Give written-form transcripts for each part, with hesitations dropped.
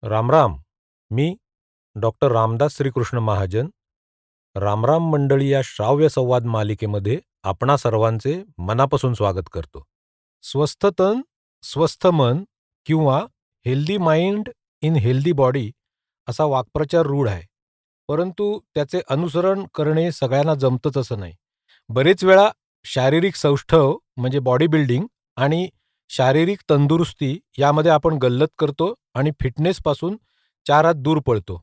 रामराम. मी डॉक्टर रामदास श्रीकृष्ण महाजन, रामराम मंडळी या श्राव्य संवाद मालिकेमध्ये आपणा सर्वांचे मनापासून स्वागत करतो. स्वस्थ तन स्वस्थ मन किंवा healthy mind in healthy body असा वाक्प्रचार रूढ आहे, परंतु त्याचे अनुसरण करणे सगळ्यांना जमतंच असं नाही. बरेच वेळा शारीरिक सौष्ठव म्हणजे बॉडी बिल्डिंग आणि शारीरिक तंदुरुस्ती यामध्ये आपण गल्लत करतो आणि फिटनेसपासून चार हात दूर पळतो.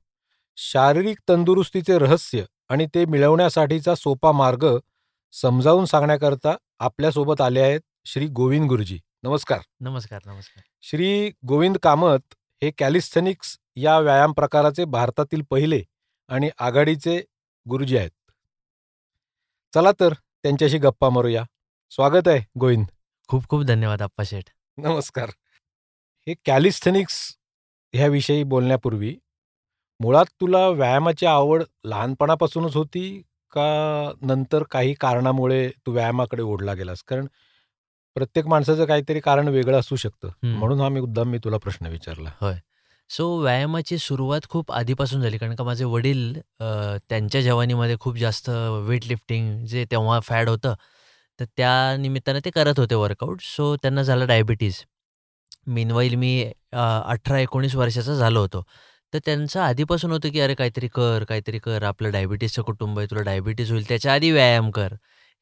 शारीरिक तंदुरुस्तीचे रहस्य आणि ते मिळवण्यासाठीचा सोपा मार्ग समजावून सांगण्याकरता आपल्यासोबत आले आहेत श्री गोविंद गुरुजी. नमस्कार. नमस्कार, नमस्कार. श्री गोविंद कामत हे कॅलिस्थेनिक्स या व्यायाम प्रकाराचे भारतातील पहिले आणि आघाडीचे गुरुजी आहेत. चला तर त्यांच्याशी गप्पा मारूया. स्वागत आहे गोविंद. खूप खूप धन्यवाद आप्पा शेठ. नमस्कार. हे कॅलिस्थेनिक्स ह्याविषयी बोलण्यापूर्वी मुळात तुला व्यायामाची आवड लहानपणापासूनच होती का नंतर काही कारणामुळे तू व्यायामाकडे ओढला गेलास? कारण प्रत्येक माणसाचं काहीतरी कारण वेगळं असू शकतं, म्हणून हा मुद्दाम मी तुला प्रश्न विचारला. होय. सो व्यायामाची सुरुवात खूप आधीपासून झाली, कारण का माझे वडील त्यांच्या जवानीमध्ये खूप जास्त वेट लिफ्टिंग जे तेव्हा फॅड होतं, तर त्या निमित्तानं ते करत होते वर्कआउट. सो त्यांना झालं डायबिटीज. मीनवाईल मी 18-19 वर्षाचा झालो होतो. तर त्यांचं आधीपासून होतं, की "अरे काहीतरी कर, काहीतरी कर. आपलं डायबिटीजचं कुटुंब आहे, तुला डायबिटीज होईल, त्याच्या आधी व्यायाम कर."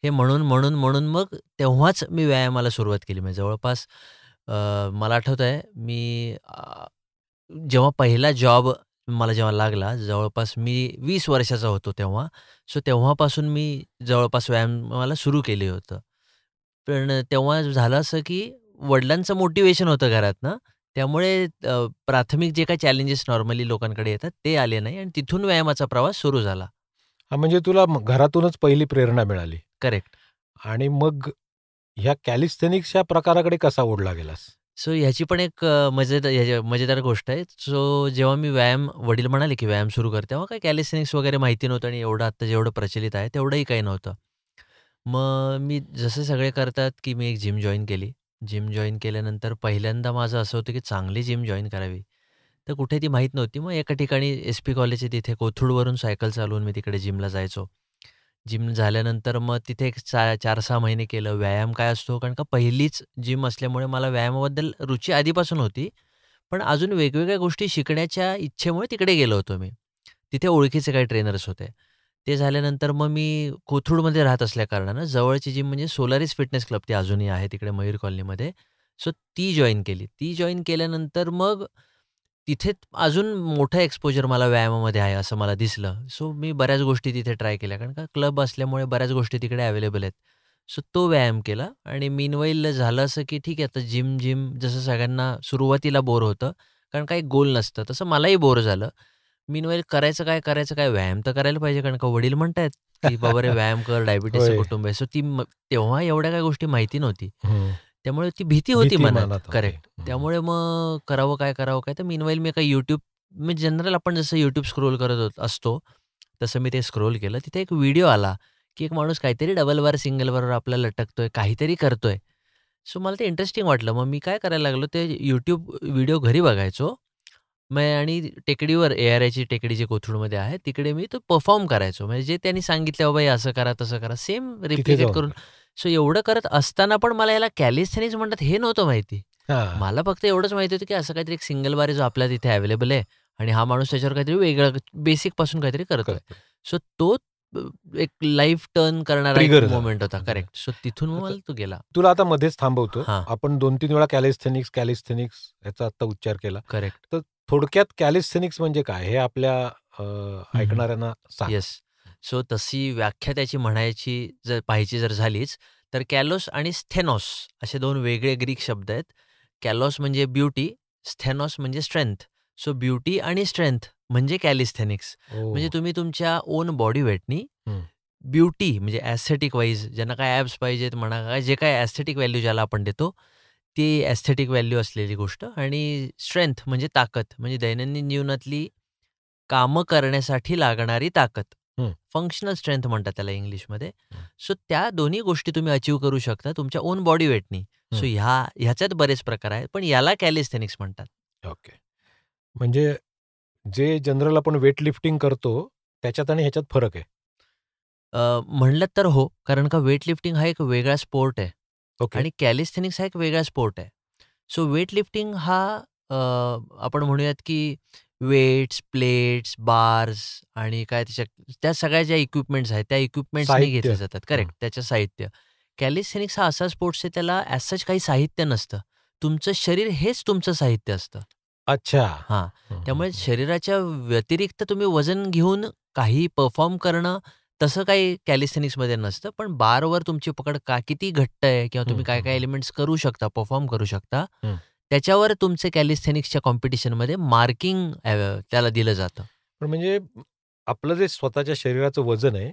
हे म्हणून मग तेव्हाच मी व्यायामाला सुरुवात केली. म्हणजे जवळपास मला आठवतंय मी जेव्हा पहिला जॉब मला जेव्हा लागला, जवळपास मी 20 वर्षाचा होतो तेव्हा. सो तेव्हापासून मी जवळपास व्यायामाला सुरू केले होतं. पण तेव्हा झालं असं, की वडिलांचं मोटिव्हेशन होतं घरातनं. त्यामुळे प्राथमिक जे काही चॅलेंजेस नॉर्मली लोकांकडे येतात ते आले नाही आणि तिथून व्यायामाचा प्रवास सुरू झाला. हा, म्हणजे तुला घरातूनच पहिली प्रेरणा मिळाली करेक्ट. आणि मग ह्या कॅलिस्थेनिक्स या प्रकाराकडे कसा ओढला गेलास? सो ह्याची पण एक मजेदार गोष्ट आहे. सो जेव्हा मी वडील म्हणाले, की व्यायाम सुरू कर, तेव्हा काही कॅलिस्थेनिक्स वगैरे माहिती नव्हतं आणि एवढं आत्ता जेवढं प्रचलित आहे तेवढंही काही नव्हतं. मग मी जसे सगळे करतात, की मी एक जिम जॉइन केली. जिम जॉइन केल्यानंतर पहिल्यांदा माझं असं होतं, की चांगली जिम जॉइन करावी. तर कुठे ती माहीत नव्हती. मग एका ठिकाणी एस-पी कॉलेजच्या तिथे कोथरूडवरून सायकल चालवून मी तिकडे जिमला जायचो. जिम झाल्यानंतर मग तिथे एक 4-6 महिने केलं. व्यायाम काय असतो, कारण का पहिलीच जिम असल्यामुळे मला व्यायामाबद्दल रुची आधीपासून होती. पण अजून वेगवेगळ्या गोष्टी शिकण्याच्या इच्छेमुळे तिकडे गेलो होतो मी. तिथे ओळखीचे काही ट्रेनर्स होते. ते झाल्यानंतर मग मी कोथरूडमध्ये राहत असल्याकारणानं जवळची जिम म्हणजे सोलारिस फिटनेस क्लब ती अजूनही आहे तिकडे मयूर कॉलनीमध्ये. सो ती जॉइन केली. ती जॉइन केल्यानंतर मग तिथे अजून मोठं एक्सपोजर मला व्यायामामध्ये आहे असं मला दिसलं. सो मी बऱ्याच गोष्टी तिथे ट्राय केल्या, कारण का क्लब असल्यामुळे बऱ्याच गोष्टी तिकडे अवेलेबल आहेत. सो तो व्यायाम केला आणि मीनवाईल झालं असं, की ठीक आहे आता जिम जसं सगळ्यांना सुरुवातीला बोर होतं, कारण काही गोल नसतं. तसं मलाही बोर झालं. मीनवाईल करायचं काय? व्यायाम तर करायला पाहिजे, कारण का वडील म्हणतायत, की "बाबा रे व्यायाम कर, डायबिटीजचं होय. कुटुंब आहे." सो तेव्हा एवढ्या काही गोष्टी माहिती नव्हती. हं. त्यामुळे ती भीती होती भीती मनात. मनात होती. करेक्ट. त्यामुळे मग करावं काय? तर मीनवाईल मी काही म्हणजे जनरल आपण जसं YouTube स्क्रोल करत असतो, तसं मी ते स्क्रोल केलं. तिथे एक व्हिडिओ आला, की एक माणूस काहीतरी डबल बार, सिंगल बारवर आपला लटकतोय, काहीतरी करतोय. सो मला ते इंटरेस्टिंग वाटलं. मग मी काय करायला लागलो, ते YouTube व्हिडिओ घरी बघायचो. मग आणि टेकडीवर ARIची टेकडी जी कोथरूडमध्ये आहे, तिकडे मी तो परफॉर्म करायचो. म्हणजे जे त्यांनी सांगितलं, "बाबा हे असं करा, तसं करा." सेम तिथे रिप्लिकेट जाऊन करून. कर. सो एवढं करत असताना पण मला याला कॅलिस्थेनिक्स म्हणतात हे नव्हतं माहिती. हां. मला फक्त एवढंच माहिती होतं, की असं काहीतरी एक सिंगल बार आहे जो आपल्या तिथे अवेलेबल आहे आणि हा माणूस त्याच्यावर काहीतरी वेगळं बेसिकपासून काहीतरी करतोय. करतो. सो तो अ, एक लाईफ टर्न करणारा एक ट्रिगर झाला. मोमेंट होता. म्हणजे करेक्ट. सो तिथून मग आता मला तो गेला. तुला आता मध्येच थांबवतो. हां. आपण 2-3 वेळा कॅलिस्थेनिक्स याचा आता उच्चार केला. करेक्ट. तर थोडक्यात कॅलिस्थेनिक्स म्हणजे काय हे आपल्या ऐकणाऱ्यांना सांग? येस. सो तशी व्याख्या त्याची म्हणायची जर झालीच, तर कॅलोस आणि स्थेनॉस असे 2 वेगळे ग्रीक शब्द आहेत. कॅलोस म्हणजे ब्युटी, स्थेनॉस म्हणजे स्ट्रेंथ. सो ब्युटी आणि स्ट्रेंथ म्हणजे कॅलिस्थेनिक्स. म्हणजे ओह! तुम्ही तुमच्या ओन बॉडी वेटनी हं. ब्युटी म्हणजे एस्थेटिक वाईज ज्यांना काय ॲब्स पाहिजेत म्हणा, जे काही एस्थेटिक व्हॅल्यू ज्याला आपण देतो, ती एस्थेटिक व्हॅल्यू असलेली गोष्ट आणि स्ट्रेंथ म्हणजे ताकद, म्हणजे दैनंदिन जीवनातली कामं करण्यासाठी लागणारी ताकद. हं. फंक्शनल स्ट्रेंथ म्हणतात त्याला इंग्लिशमध्ये. हं. सो त्या दोन्ही गोष्टी तुम्ही अचीव्ह करू शकता तुमच्या ओन बॉडी वेटनी. सो हं. ह्याच्यात बरेच प्रकार आहेत, पण याला कॅलिस्थेनिक्स म्हणतात. ओके. म्हणजे जे जनरल आपण वेट लिफ्टिंग करतो, त्याच्यात आणि ह्याच्यात फरक आहे. म्हणलं तर हो, कारण का वेटलिफ्टिंग हा एक वेगळा स्पोर्ट आहे ओके. आणि कॅलिस्थेनिक्स हा एक वेगळा स्पोर्ट आहे. सो वेटलिफ्टिंग हा अ, आपण म्हणूयात की वेट्स, प्लेट्स, बार्स आणि काय त्या सगळ्या ज्या इक्विपमेंट्स आहेत, त्या इक्विपमेंट्सनी घेतले साहित्य. जातात. हं. करेक्ट, त्याचं साहित्य. कॅलिस्थेनिक्स हा असा स्पोर्ट्स आहे, त्याला ॲज सच काही साहित्य नसतं. तुमचं शरीर हेच तुमचं साहित्य असतं. अच्छा. हां, हं, हं, त्यामुळे हं. शरीराच्या व्यतिरिक्त तुम्ही वजन घेऊन काही परफॉर्म करणं, तसं काही कॅलिस्थेनिक्समध्ये नसतं. पण बारवर तुमची पकड किती घट्ट आहे किंवा हं, तुम्ही हं, काय-काय हं. एलिमेंट्स करू शकता, परफॉर्म करू शकता, हं. त्याच्यावर तुमचे कॅलिस्थेनिक्सच्या कॉम्पिटिशनमध्ये मार्किंग त्याला दिलं जातं. पण म्हणजे आपलं जे स्वतःच्या शरीराचं वजन आहे,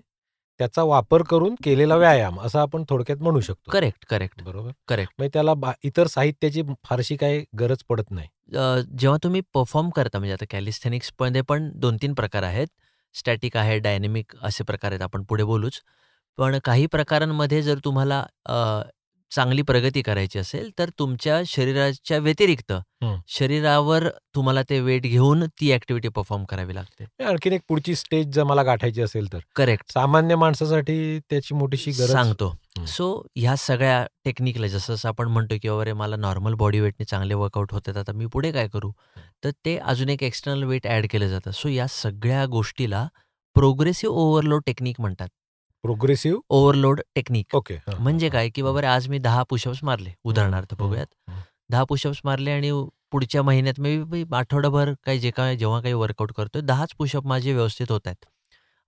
त्याचा वापर करून केलेला व्यायाम असं आपण थोडक्यात म्हणू शकतो. करेक्ट, करेक्ट, बरोबर? करेक्ट. म्हणजे त्याला इतर साहित्याची फारशी काही गरज पडत नाही. जेव्हा तुम्ही परफॉर्म करता म्हणजे आता कॅलिस्थेनिक्समध्ये पण 2-3 प्रकार आहेत. स्टॅटिक आहे, डायनॅमिक असे प्रकार आहेत. आपण पुढे बोलूच. पण काही प्रकारांमध्ये जर तुम्हाला चांगली प्रगती करायची असेल, तर तुमच्या शरीराच्या व्यतिरिक्त हं. शरीरावर तुम्हाला ते वेट घेऊन ती ॲक्टिव्हिटी परफॉर्म करावी लागते. आणखीन एक पुढची स्टेज जर मला गाठायची असेल तर? करेक्ट. सामान्य माणसासाठी त्याची मोठीशी गरज. सांगतो. हं. सो ह्या सगळ्या टेक्निकला जसं-जसं आपण म्हणतो, की "अरे मला नॉर्मल बॉडी वेटने चांगले वर्कआउट होतात, आता मी पुढे काय करू?" तर ते अजून एक एक्स्टर्नल वेट ॲड केलं जातं. सो या सगळ्या गोष्टीला प्रोग्रेसिव्ह ओव्हरलोड टेक्निक म्हणतात. प्रोग्रेसिव्ह. Overload technique okay. हां, हां, म्हणजे हां. काय, की हं. बाबा रे आज मी 10 पुशअप्स मारले, हं, उदाहरणार्थ हं, बघूयात. हं. 10 पुशअप्स मारले आणि पुढच्या महिन्यात मे बी आठवडाभर जेव्हा काही वर्कआउट करतोय 10च पुशअप माझे व्यवस्थित होत आहेत.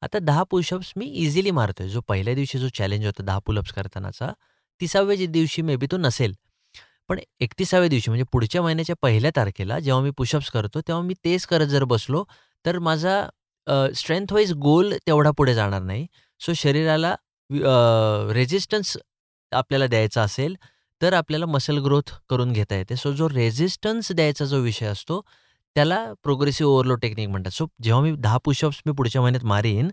आता 10 पुशअप्स मी इझिली मारतोय. जो पहिल्या दिवशी जो चॅलेंज होता 10 पुलअप्स करतानाचा, 30व्या दिवशी मे बी तो नसेल. पण 31व्या दिवशी म्हणजे पुढच्या महिन्याच्या 1ल्या तारखेला जेव्हा मी पुशअप्स करतो, तेव्हा मी तेच करत जर बसलो, तर माझा स्ट्रेंथ वाईज गोल तेवढा पुढे जाणार नाही. सो शरीराला रेझिस्टन्स आपल्याला द्यायचा असेल, तर आपल्याला मसल ग्रोथ करून घेता येते. सो जो रेझिस्टन्स द्यायचा जो विषय असतो, त्याला प्रोग्रेसिव्ह ओव्हरलोड टेक्निक म्हणतात. सो जेव्हा मी 10 पुशअप्स मी पुढच्या महिन्यात मारीन,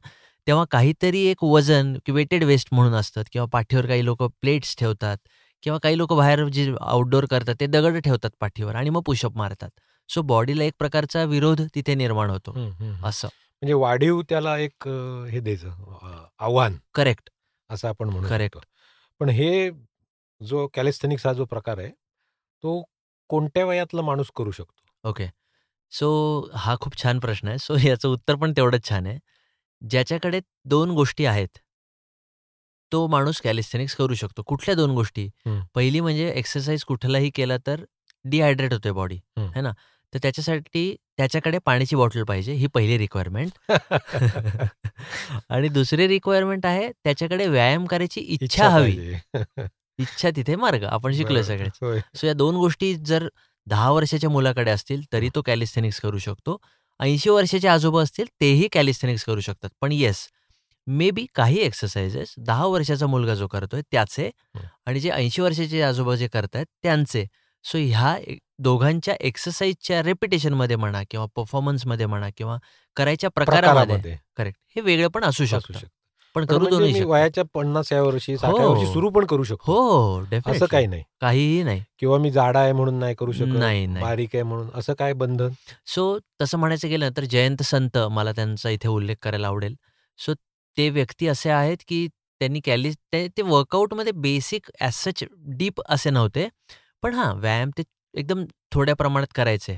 तेव्हा काहीतरी एक वजन वेटेड वेस्ट म्हणून असतात किंवा पाठीवर काही लोकं प्लेट्स ठेवतात किंवा काही लोकं बाहेर जे आउटडोअर करतात, ते दगड ठेवतात पाठीवर आणि मग पुशअप मारतात. सो बॉडीला एक प्रकारचा विरोध तिथे निर्माण होतो. हं, हं, हं. असं. म्हणजे वाढीव त्याला एक हे द्यायचं आव्हान करेक्ट, असं आपण म्हणू शकतो. करेक्ट. पण हे जो कॅलिस्थेनिक्स हा जो प्रकार आहे, तो कोणत्या वयातला माणूस करू शकतो? ओके. सो हा खूप छान प्रश्न आहे. सो याचं उत्तर पण तेवढंच छान आहे. ज्याच्याकडे 2 गोष्टी आहेत, तो माणूस कॅलिस्थेनिक्स करू शकतो. कुठल्या 2 गोष्टी? हं, पहिली म्हणजे एक्सरसाइज कुठलाही केला तर डिहायड्रेट होते बॉडी, हं. है ना? तर त्याच्यासाठी त्याच्याकडे पाण्याची बॉटल पाहिजे, ही पहिली रिक्वायरमेंट. आणि दुसरी रिक्वायरमेंट आहे त्याच्याकडे व्यायाम करायची इच्छा इच्छा हवी. पाहिजे. इच्छा तिथे मार्ग. आपण शिकलोय बरोबर. सगळेच. होय. सो या 2 गोष्टी जर 10 वर्षाच्या मुलाकडे असतील, तरी हं. तो कॅलिस्थेनिक्स करू शकतो. 80 वर्षाचे आजोबा असतील, तेही कॅलिस्थेनिक्स करू शकतात. पण येस, मे बी काही एक्सरसाइजेस 10 वर्षाचा मुलगा जो करतोय त्याचे हं. आणि जे 80 वर्षाचे आजोबा जे करतायत त्यांचे. सो ह्या दोघांच्या एक्सरसाइजच्या रिपिटेशनमध्ये म्हणा किंवा परफॉर्मन्समध्ये म्हणा किंवा करायच्या प्रकारामध्ये प्रकारामध्ये करेक्ट, हे वेगळं पण असू असू शकतं. शकतं. पण पण करू म्हणजे दोन्ही मी शकतो. वयाच्या 50व्या वर्षी, हो, 60व्या वर्षी सुरू पण करू शकतो. हो, हो, असं डेफिनेटली. काही नाही. काहीही नाही. किंवा मी जाडा आहे म्हणून नाही करू शकत, नाही, नाही. बारीक आहे म्हणून असं काय बंधन? सो तसं म्हणायचं गेलं तर जयंत संत मला त्यांचा इथे उल्लेख करायला आवडेल. सो ते व्यक्ती असे आहेत, की त्यांनी ते वर्कआउटमध्ये बेसिक ॲज सच डीप असे नव्हते. पण हां, व्यायाम ते एकदम थोड्या प्रमाणात करायचे.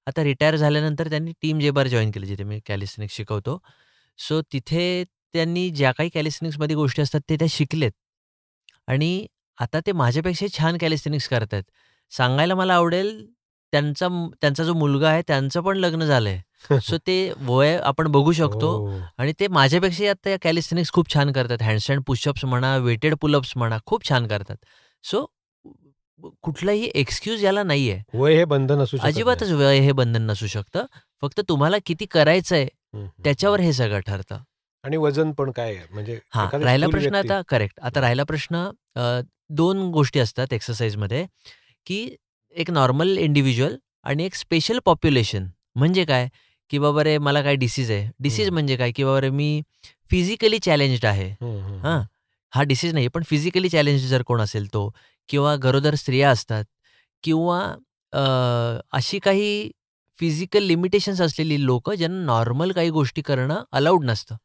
आता रिटायर झाल्यानंतर त्यांनी टीम जेबार जॉइन केली, जिथे मी कॅलिस्थेनिक्स शिकवतो. सो तिथे त्यांनी ज्या काही कॅलिस्थेनिक्समध्ये गोष्टी असतात, ते त्या शिकलेत आणि आता ते माझ्यापेक्षा छान कॅलिस्थेनिक्स करतायत. सांगायला मला आवडेल, त्यांचा जो मुलगा आहे, त्यांचं पण लग्न झालंय. सो ते वय आपण बघू शकतो ओह! आणि ते माझ्यापेक्षाही आता या कॅलिस्थेनिक्स खूप छान करतात. हँडस्टँड पुशअप्स म्हणा, वेटेड पुलअप्स म्हणा, खूप छान करतात. सो कुठलाही एक्सक्यूज याला नाहीये. वय हे बंधन असू शकत नाही. अजिबातच वय हे बंधन नसू शकतं. फक्त तुम्हाला किती करायचंय, हं, हं, हं. त्याच्यावर हे सगळं ठरतं. आणि वजन पण काय आहे? म्हणजे हां, एखादी राहिला स्थूल प्रश्न व्यक्ती. आता करेक्ट. आता हं, राहिला प्रश्न 2 गोष्टी असतात एक्सरसाइजमध्ये, की एक नॉर्मल इंडिव्हिज्युअल आणि एक स्पेशल पॉप्युलेशन. म्हणजे काय, की बाबा रे मला काय डिसीज आहे. डिसीज हं, म्हणजे काय, की बाबा रे मी फिजिकली चॅलेंज्ड आहे. हं, हं, हां, हं. हा डिसीज नाही पण फिजिकली चॅलेंज्ड जर कोण असेल तो किंवा गरोदर स्त्रिया असतात किंवा अ, अशी काही फिजिकल लिमिटेशन्स असलेली लोकं, ज्यांना नॉर्मल काही गोष्टी करणं अलाउड नसतं.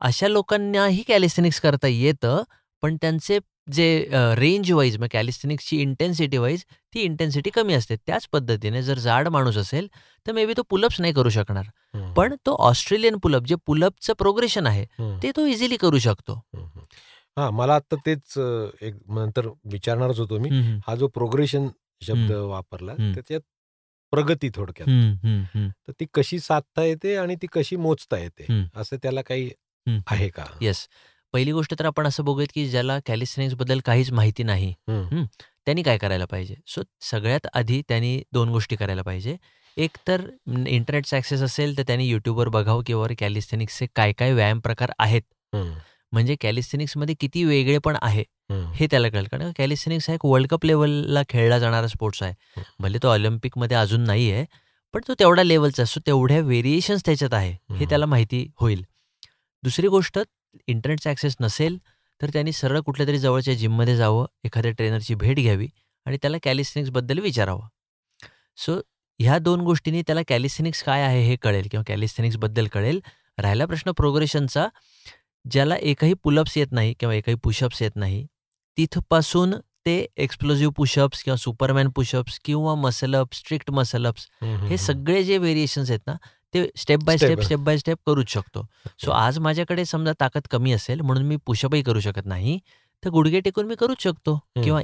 अशा लोकांनाही कॅलिस्थेनिक्स करता येतं, पण त्यांचे जे रेंज वाईज मग कॅलिस्थेनिक्सची इंटेन्सिटी वाईज ती इंटेन्सिटी कमी असते. त्याच पद्धतीने जर जाड माणूस असेल, तर मे बी तो पुलअप्स नाही करू शकणार. पण तो ऑस्ट्रेलियन पुलअप जे पुलअपचं प्रोग्रेशन आहे, ते तो इझिली करू शकतो. हां, मला आता तेच एक नंतर विचारणारच होतो मी. हं, हं. हा जो प्रोग्रेशन शब्द वापरला, हं. त्याच्यात प्रगती थोडक्यात. हं, हं, हं, तर ती कशी साधता येते आणि ती कशी मोजता येते, हं. असं त्याला काही हं, हं. आहे का? येस. पहिली गोष्ट तर आपण असं बघूयात, की ज्याला कॅलिस्थेनिक्सबद्दल काहीच माहिती नाही, हं, हं, त्यांनी काय करायला पाहिजे? सो सगळ्यात आधी त्यांनी 2 गोष्टी करायला पाहिजे. एक तर इंटरनेटचा ॲक्सेस असेल, तर त्यांनी YouTubeवर बघावं, की बाबा कॅलिस्थेनिक्सचे काय-काय व्यायाम प्रकार आहेत. हं, म्हणजे कॅलिस्थेनिक्समध्ये किती वेगळेपण आहे, हं, हे त्याला कळेल. कारण कॅलिस्थेनिक्स हा एक वर्ल्ड कप लेव्हलला खेळला जाणारा स्पोर्ट्स आहे. हं, भले तो ऑलिम्पिकमध्ये अजून नाही आहे, पण तो तेवढ्या लेव्हलचा असतो. तेवढ्या व्हेरिएशन्स त्याच्यात आहे, हे हं. त्याला माहिती होईल. दुसरी गोष्ट, इंटरनेटचा ॲक्सेस नसेल, तर त्यांनी सरळ कुठल्यातरी जवळच्या जिममध्ये जावं, एखाद्या ट्रेनरची भेट घ्यावी आणि त्याला कॅलिस्थेनिक्सबद्दल विचारावं. सो ह्या 2 गोष्टींनी त्याला कॅलिस्थेनिक्स काय आहे हे कळेल किंवा कॅलिस्थेनिक्सबद्दल कळेल. राहिला प्रश्न प्रोग्रेशनचा, ज्याला एकही पुलअप्स येत नाही किंवा एकही पुशअप्स येत नाही, तिथपासून ते एक्सप्लोसिव्ह पुशअप्स किंवा सुपरमॅन पुशअप्स किंवा muscle up, strict muscle ups, हं, हं, हे हं. सगळे जे व्हेरिएशन्स आहेत ना, ते step by step step, step by step करूच शकतो. सो आज माझ्याकडे समजा ताकद कमी असेल म्हणून मी पुशअपही करू शकत नाही, तर गुडघे टेकून मी करूच शकतो हं. किंवा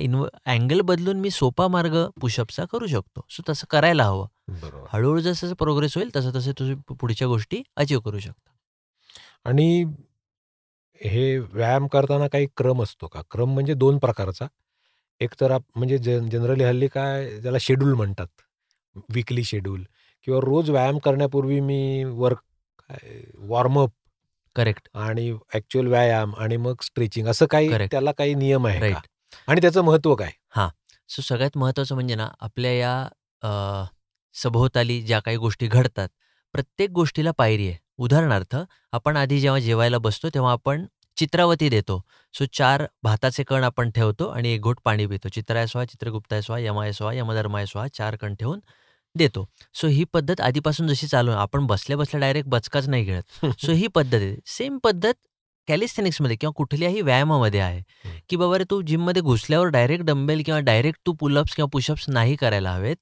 अँगल बदलून मी सोपा मार्ग पुशअपचा करू शकतो. सो तसं करायला हवं. बरोबर. हळूहळू जसं प्रोग्रेस होईल तसं तुम्ही पुढच्या गोष्टी अचीव्ह करू शकता. आणि हे व्यायाम करताना काही क्रम असतो का? क्रम म्हणजे 2 प्रकारचा. एक तर म्हणजे जनरली हल्ली काय त्याला शेड्यूल म्हणतात. वीकली शेड्यूल किंवा रोज व्यायाम करण्यापूर्वी मी वॉर्मअप करेक्ट, आणि ॲक्चुअल व्यायाम आणि मग स्ट्रेचिंग असं काही करेक्ट. त्याला काही नियम आहे का? राइट. आणि त्याचं महत्त्व काय? हां. सो सगळ्यात महत्त्वाचं म्हणजे ना, आपल्या या सभोवताली ज्या काही गोष्टी घडतात, प्रत्येक गोष्टीला पायरी आहे. उदाहरणार्थ, आपण आधी जेव्हा जेवायला बसतो, तेव्हा आपण चित्रावती देतो. सो 4 भाताचे कण आपण ठेवतो आणि 1 घोट पाणी पितो. चित्राय स्वाहा, चित्रगुप्ताय स्वाहा, यमाय स्वाहा, यमधर्माय स्वाहा 4 कण ठेवून देतो. सो ही पद्धत आधीपासून जशी चालू आहे, आपण बसल्या-बसल्या डायरेक्ट बचकाच नाही गिळत. सो ही पद्धत आहे. सेम पद्धत कॅलिस्थेनिक्समध्ये किंवा कुठल्याही व्यायामामध्ये आहे. की बाबा रे, तू जिममध्ये घुसल्यावर डायरेक्ट डंबेल किंवा डायरेक्ट तू पुलअप्स किंवा पुशअप्स नाही करायला हवेत.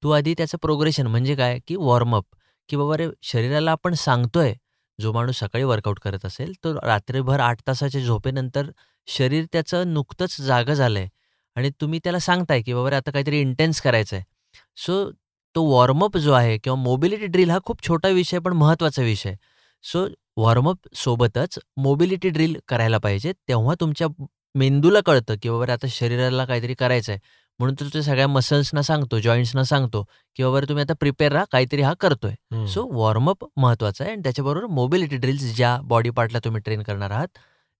तू आधी त्याचं प्रोग्रेशन म्हणजे काय, की वॉर्मअप, की बाबा रे, शरीराला आपण सांगतोय, जो माणूस सकाळी वर्कआउट करत असेल, तो रात्रभर 8 तासाच्या झोपेनंतर शरीर त्याचं नुकतंच जागं झालंय आणि तुम्ही त्याला सांगताय, की बाबा रे, आता काहीतरी इंटेन्स करायचं आहे. सो तो वॉर्मअप जो आहे किंवा मोबिलिटी ड्रिल हा खूप छोटा विषय पण महत्त्वाचा विषय. सो वॉर्मअप सोबतच मोबिलिटी ड्रिल करायला पाहिजे. तेव्हा तुमच्या मेंदूला कळतं, की बाबा रे, आता शरीराला काहीतरी करायचं आहे. म्हणून तो ते सगळ्या मसल्सना सांगतो, जॉइंट्सना सांगतो, की बाबा रे, तुम्ही आता प्रिपेअर राहा, काहीतरी हा करतोय. हं. सो वॉर्मअप महत्त्वाचा आहे आणि त्याच्याबरोबर मोबिलिटी ड्रिल्स ज्या बॉडी पार्टला तुम्ही ट्रेन करणार आहात,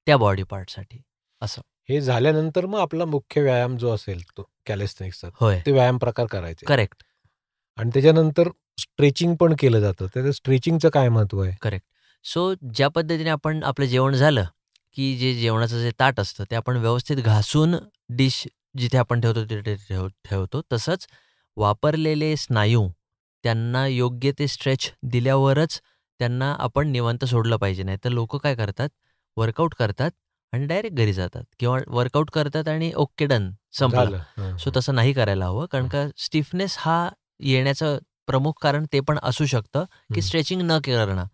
त्या बॉडी पार्टसाठी असं. हे झाल्यानंतर मग आपला मुख्य व्यायाम जो असेल तो कॅलिस्थेनिक्सचा, होय. ते व्यायाम प्रकार करायचे. करेक्ट, आणि त्याच्यानंतर स्ट्रेचिंग पण केलं जातं. त्याचं स्ट्रेचिंगचं काय महत्त्व आहे? करेक्ट. सो ज्या पद्धतीने आपण आपलं जेवण झालं, की जे जेवणाचं जे ताट असतं, ते आपण व्यवस्थित घासून डिश जिथे आपण ठेवतो तिथे ठेवतो. तसंच वापरलेले स्नायू त्यांना योग्य ते स्ट्रेच दिल्यावरच त्यांना आपण निवांत सोडलं पाहिजे. नाहीतर लोकं काय करतात, वर्कआउट करतात आणि डायरेक्ट घरी जातात किंवा वर्कआउट करतात आणि ओके डन संपलं. झालं. हं, सो हं, तसं नाही करायला हवं. कारण हं, का स्टिफनेस हा येण्याचं प्रमुख कारण ते पण असू शकतं, की हं. स्ट्रेचिंग न करणं.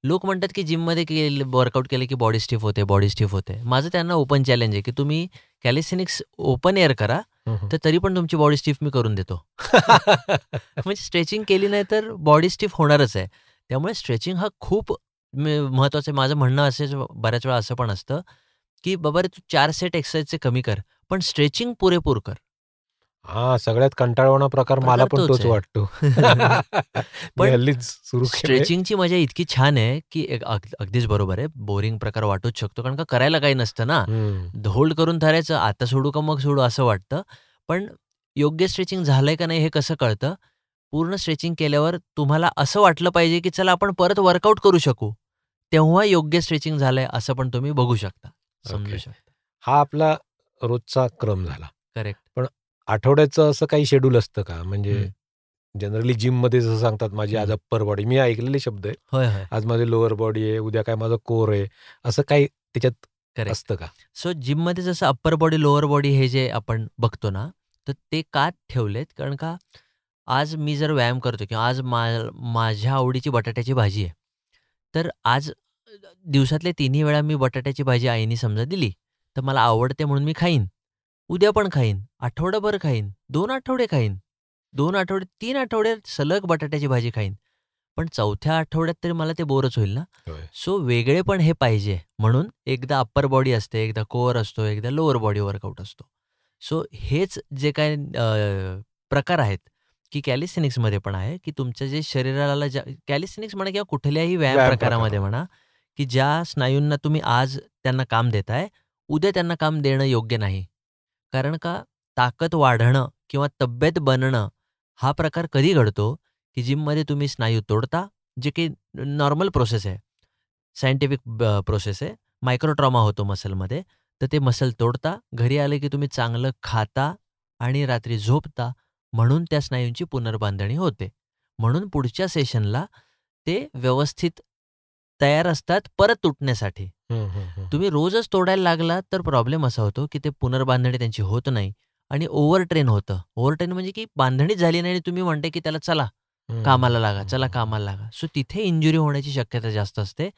लोक म्हणतात, की जिममध्ये वर्कआउट केलं की बॉडी स्टिफ होते, बॉडी स्टिफ होते. माझं त्यांना ओपन चॅलेंज आहे, की तुम्ही कॅलिस्थेनिक्स ओपन एअर करा, हं, हं. तर तरी पण तुमची बॉडी स्टिफ मी करून देतो. म्हणजे स्ट्रेचिंग केली नाही तर बॉडी स्टिफ होणारच आहे. त्यामुळे स्ट्रेचिंग हा खूप महत्त्वाचं आहे. माझं म्हणणं असेच बऱ्याच वेळा असं पण असतं, की बाबा रे, तू 4 सेट एक्सरसाइजचे कमी कर, पण स्ट्रेचिंग पुरेपूर कर. हां, सगळ्यात कंटाळवाणा प्रकार मला प्रकार पण तोच तोच आहे. वाटतो. मी पण हल्लीच सुरू केलंय. स्ट्रेचिंगची मजा इतकी छान आहे, की अगदीच बरोबर आहे. बोरिंग प्रकार वाटूच शकतो, कारण का करायला काही नसतं ना. हं. होल्ड करून धरायचं, आता सोडू का मग सोडू असं वाटतं. पण योग्य स्ट्रेचिंग झालंय का नाही हे कसं कळतं? पूर्ण स्ट्रेचिंग केल्यावर तुम्हाला असं वाटलं पाहिजे, की चला आपण परत वर्कआउट करू शकू. तेव्हा योग्य स्ट्रेचिंग झालंय असं पण तुम्ही बघू शकता, समजू ओके. शकता. हा आपला रोजचा क्रम झाला. करेक्ट. पण आठवड्याचं असं काही शेड्यूल असतं का? म्हणजे जनरली जिममध्ये जसं सांगतात माझी आज अप्पर बॉडी, मी ऐकलेले शब्द आहे. होय, होय. आज माझी लोअर बॉडी आहे, उद्या काय माझं कोर आहे, असं काही त्याच्यात करेक्ट. असतं का? सो जिममध्ये जसं अप्पर बॉडी, लोअर बॉडी हे जे आपण बघतो ना, तर ते का ठेवलेत? कारण का आज मी जर व्यायाम करतो किंवा आज माझ्या आवडीची बटाट्याची भाजी आहे. तर आज दिवसातले 3ही वेळा मी बटाट्याची भाजी आईने समजा दिली, तर मला आवडते म्हणून मी खाईन. उद्या पण खाईन, आठवडाभर खाईन, 2 आठवडे खाईन, 2 आठवडे, 3 आठवडे सलग बटाट्याची भाजी खाईन. पण 4थ्या आठवड्यात तरी मला ते बोरच होईल ना. होय. सो वेगळेपण हे पाहिजे. म्हणून एकदा अप्पर बॉडी असते, एकदा कोअर असतो, एकदा लोअर बॉडी वर्कआउट असतो. सो हेच जे काही प्रकार आहेत, की कॅलिस्थेनिक्समध्ये पण आहे, की तुमच्या जे शरीराला कॅलिस्थेनिक्स म्हणा किंवा कुठल्याही व्यायाम व्यायाम प्रकारामध्ये प्रकार. म्हणा, की ज्या स्नायूंना तुम्ही आज त्यांना काम देताय, उद्या त्यांना काम देणं योग्य नाही. कारण का ताकद वाढणं किंवा तब्येत बनणं हा प्रकार कधी घडतो, की जिममध्ये तुम्ही स्नायू तोडता, जे की नॉर्मल प्रोसेस आहे. सायंटिफिक प्रोसेस आहे. मायक्रो ट्रॉमा होतो मसलमध्ये. तर ते मसल तोडता, घरी आले की तुम्ही चांगलं खाता आणि रात्री झोपता. म्हणून त्या स्नायूंची पुनर्बांधणी होते. म्हणून पुढच्या सेशनला ते व्यवस्थित तयार असतात परत तुटण्यासाठी. हं, हं, हं. तुम्ही रोजच तोडायला लागलात तर प्रॉब्लेम असा होतो, की ते पुनर्बांधणी त्यांची होत नाही आणि ओव्हरट्रेन होतं. ओव्हरट्रेन म्हणजे की बांधणीच झाली नाही आणि तुम्ही म्हणताय की त्याला चला हं, कामाला लागा, हं, चला हं, हं. कामाला लागा. सो तिथे इंजुरी होण्याची शक्यता जास्त असते.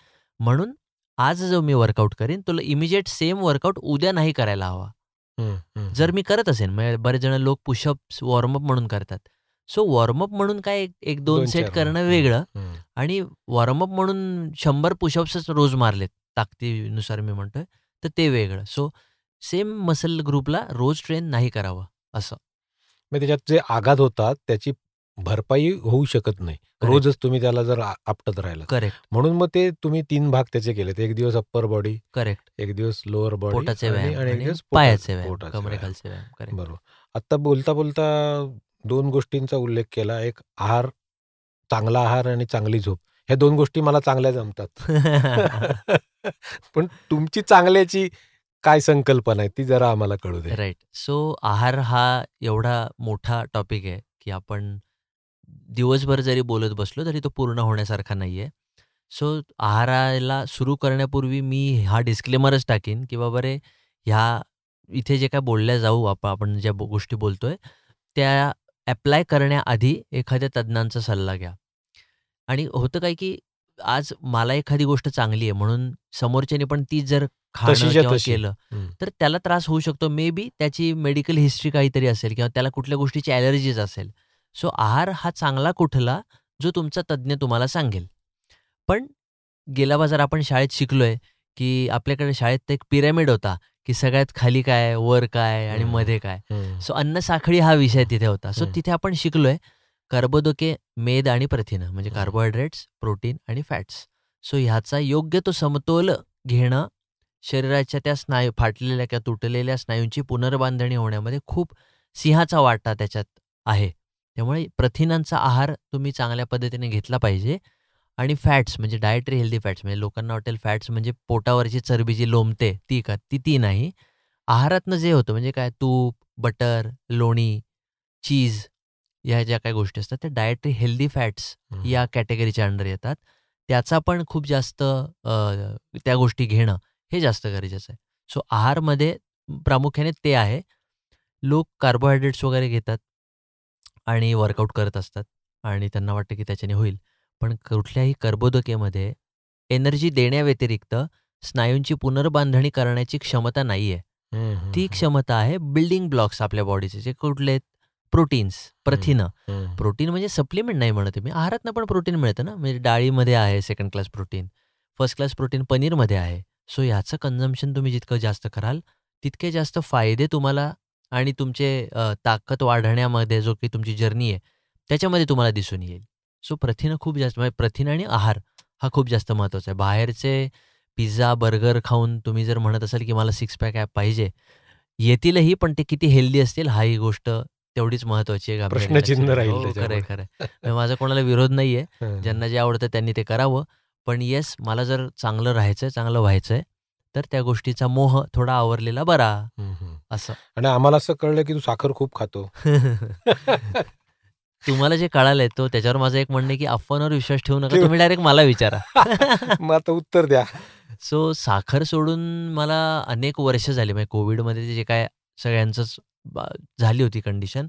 म्हणून आज जो मी वर्कआउट करीन, तो इमिजिएट सेम वर्कआउट उद्या नाही करायला हवा. हं, हं, जर हं. मी करत असेन, म्हणजे बरेच जण लोक पुशअप्स वॉर्मअप म्हणून करतात. सो वॉर्मअप म्हणून काय 1-2 सेट 2-4 करणं हं, वेगळं हं. आणि वॉर्मअप म्हणून 100 पुशअप्सच रोज मारलेत, ताकदीनुसार मी म्हणतोय, तर ते वेगळं. सो सेम मसल ग्रुपला रोज ट्रेन नाही करावं असं. मग त्याच्यात जे आघात होतात त्याची भरपाई होऊ शकत नाही. करेक्ट, रोजच तुम्ही त्याला जर आपटत राहिलात. करेक्ट, म्हणून मग ते तुम्ही 3 भाग त्याचे केलेत. एक दिवस अप्पर बॉडी, करेक्ट. एक दिवस लोअर बॉडी पोटाचे आणि व्यायाम आणि एक आणि दिवस पायाचे व्यायाम, पोटाचे व्यायाम. कमरेखालचे व्यायाम. करेक्ट. बरोबर. आता बोलता-बोलता 2 गोष्टींचा उल्लेख केला. एक आहार, चांगला आहार आणि चांगली झोप. ह्या 2 गोष्टी मला चांगल्या जमतात. पण तुमची चांगल्याची काय संकल्पना आहे ती जरा आम्हाला कळू द्या? राइट. सो आहार हा एवढा मोठा टॉपिक आहे, की आपण दिवसभर जरी बोलत बसलो, तरी तो पूर्ण होण्यासारखा नाहीये. सो आहाराला सुरू करण्यापूर्वी मी हा डिस्क्लेमरच टाकीन, की बाबा रे, ह्या इथे जे काही बोलल्या जाऊ आपण ज्या गोष्टी बोलतोय, त्या ॲप्लाय करण्याआधी एखाद्या तज्ञांचा सल्ला घ्या. आणि होतं काय, की आज मला एखादी गोष्ट चांगली आहे, म्हणून समोरच्याने पण तीच जर खाणं तशीच्या किंवा तशी. केलं, हं. तर त्याला त्रास होऊ शकतो. मे बी त्याची मेडिकल हिस्ट्री काहीतरी असेल किंवा त्याला कुठल्या गोष्टीची ॲलर्जीज असेल. सो आहार हा चांगला कुठला, जो तुमचा तज्ञ तुम्हाला सांगेल. पण गेल्या बाजार आपण शाळेत शिकलोय, की आपल्याकडे शाळेत एक पिरॅमिड होता, की सगळ्यात खाली काय, वर काय आणि हं, मध्ये काय. हं. सो अन्नसाखळी हा विषय तिथे होता. सो हं, तिथे आपण शिकलोय कर्बोदके, मेद आणि प्रथिनं म्हणजे हं. कार्बोहायड्रेट्स, प्रोटीन आणि फॅट्स. सो ह्याचा योग्य तो समतोल घेणं शरीराच्या त्या स्नायू फाटलेल्या किंवा तुटलेल्या स्नायूंची पुनर्बांधणी होण्यामध्ये खूप सिंहाचा वाटा त्याच्यात आहे. त्यामुळे प्रथिनांचा आहार तुम्ही चांगल्या पद्धतीने घेतला पाहिजे आणि फॅट्स म्हणजे डायटरी हेल्दी फॅट्स म्हणजे लोकांना वाटेल फॅट्स म्हणजे पोटावरची चरबी जी लोंबते ती का? ती नाही. आहारातनं जे होतं म्हणजे काय तूप, बटर, लोणी, चीज ह्या ज्या काही गोष्टी असतात त्या डायटरी हेल्दी फॅट्स हं. या कॅटेगरीच्या अंडर येतात. त्याचा पण खूप जास्त त्या गोष्टी घेणं हे जास्त गरजेचं आहे. सो आहारमध्ये प्रामुख्याने ते आहे. लोक कार्बोहायड्रेट्स वगैरे घेतात आणि वर्कआउट करत असतात आणि त्यांना वाटतं की त्याच्याने होईल. पण कुठल्याही कर्बोदकेमध्ये एनर्जी देण्याव्यतिरिक्त स्नायूंची पुनर्बांधणी करण्याची क्षमता नाहीये. हं, हं, ती हं. क्षमता आहे बिल्डिंग ब्लॉक्स आपल्या बॉडीचे. जे कुठले आहेत? प्रोटीन्स, हं, प्रथिनं. हं. प्रोटीन म्हणजे सप्लिमेंट नाही म्हणत आहे मी. आहारातनं पण प्रोटीन मिळतं ना. म्हणजे डाळीमध्ये आहे second class protein. First class protein पनीरमध्ये आहे. सो ह्याचं कन्झम्पशन तुम्ही जितकं जास्त कराल, तितके जास्त फायदे तुम्हाला आणि तुमचे ताकद वाढण्यामध्ये जो काही तुमची जर्नी आहे, त्याच्यामध्ये तुम्हाला दिसून येईल. सो प्रथिनं खूप जास्त म्हणजे प्रथिन आणि आहार हा खूप जास्त महत्त्वाचा आहे. बाहेरचे पिझ्झा, बर्गर खाऊन तुम्ही जर म्हणत असाल, की मला सिक्स पॅक ॲप पाहिजे, येतीलही पण ते किती हेल्दी असतील हा ही गोष्ट तेवढीच महत्त्वाची आहे गांभीर्याने लक्षात प्रश्नचिन्ह घ्या. राहील हो, खरं आहे, त्याच्यापुढे. खरं आहे. म्हणजे माझा कोणाला विरोध नाहीये. हं, हं. ज्यांना जे आवडतं त्यांनी ते करावं. पण येस मला जर चांगलं राहायचंय, चांगलं व्हायचंय, तर त्या गोष्टीचा मोह थोडा आवरलेला बरा, हं, हं. असं. आणि आम्हाला असं कळलं की तू साखर खूप खातो. तुम्हाला जे कळालंय तो त्याच्यावर माझं एक म्हणणं आहे, की अफवांवर विश्वास ठेवू नका. तुम्ही डायरेक्ट मला विचारा. मग आता उत्तर द्या. सो साखर सोडून मला अनेक वर्ष झाली. म्हणजे कोविडमध्ये जे काय सगळ्यांचंच झाली होती कंडिशन,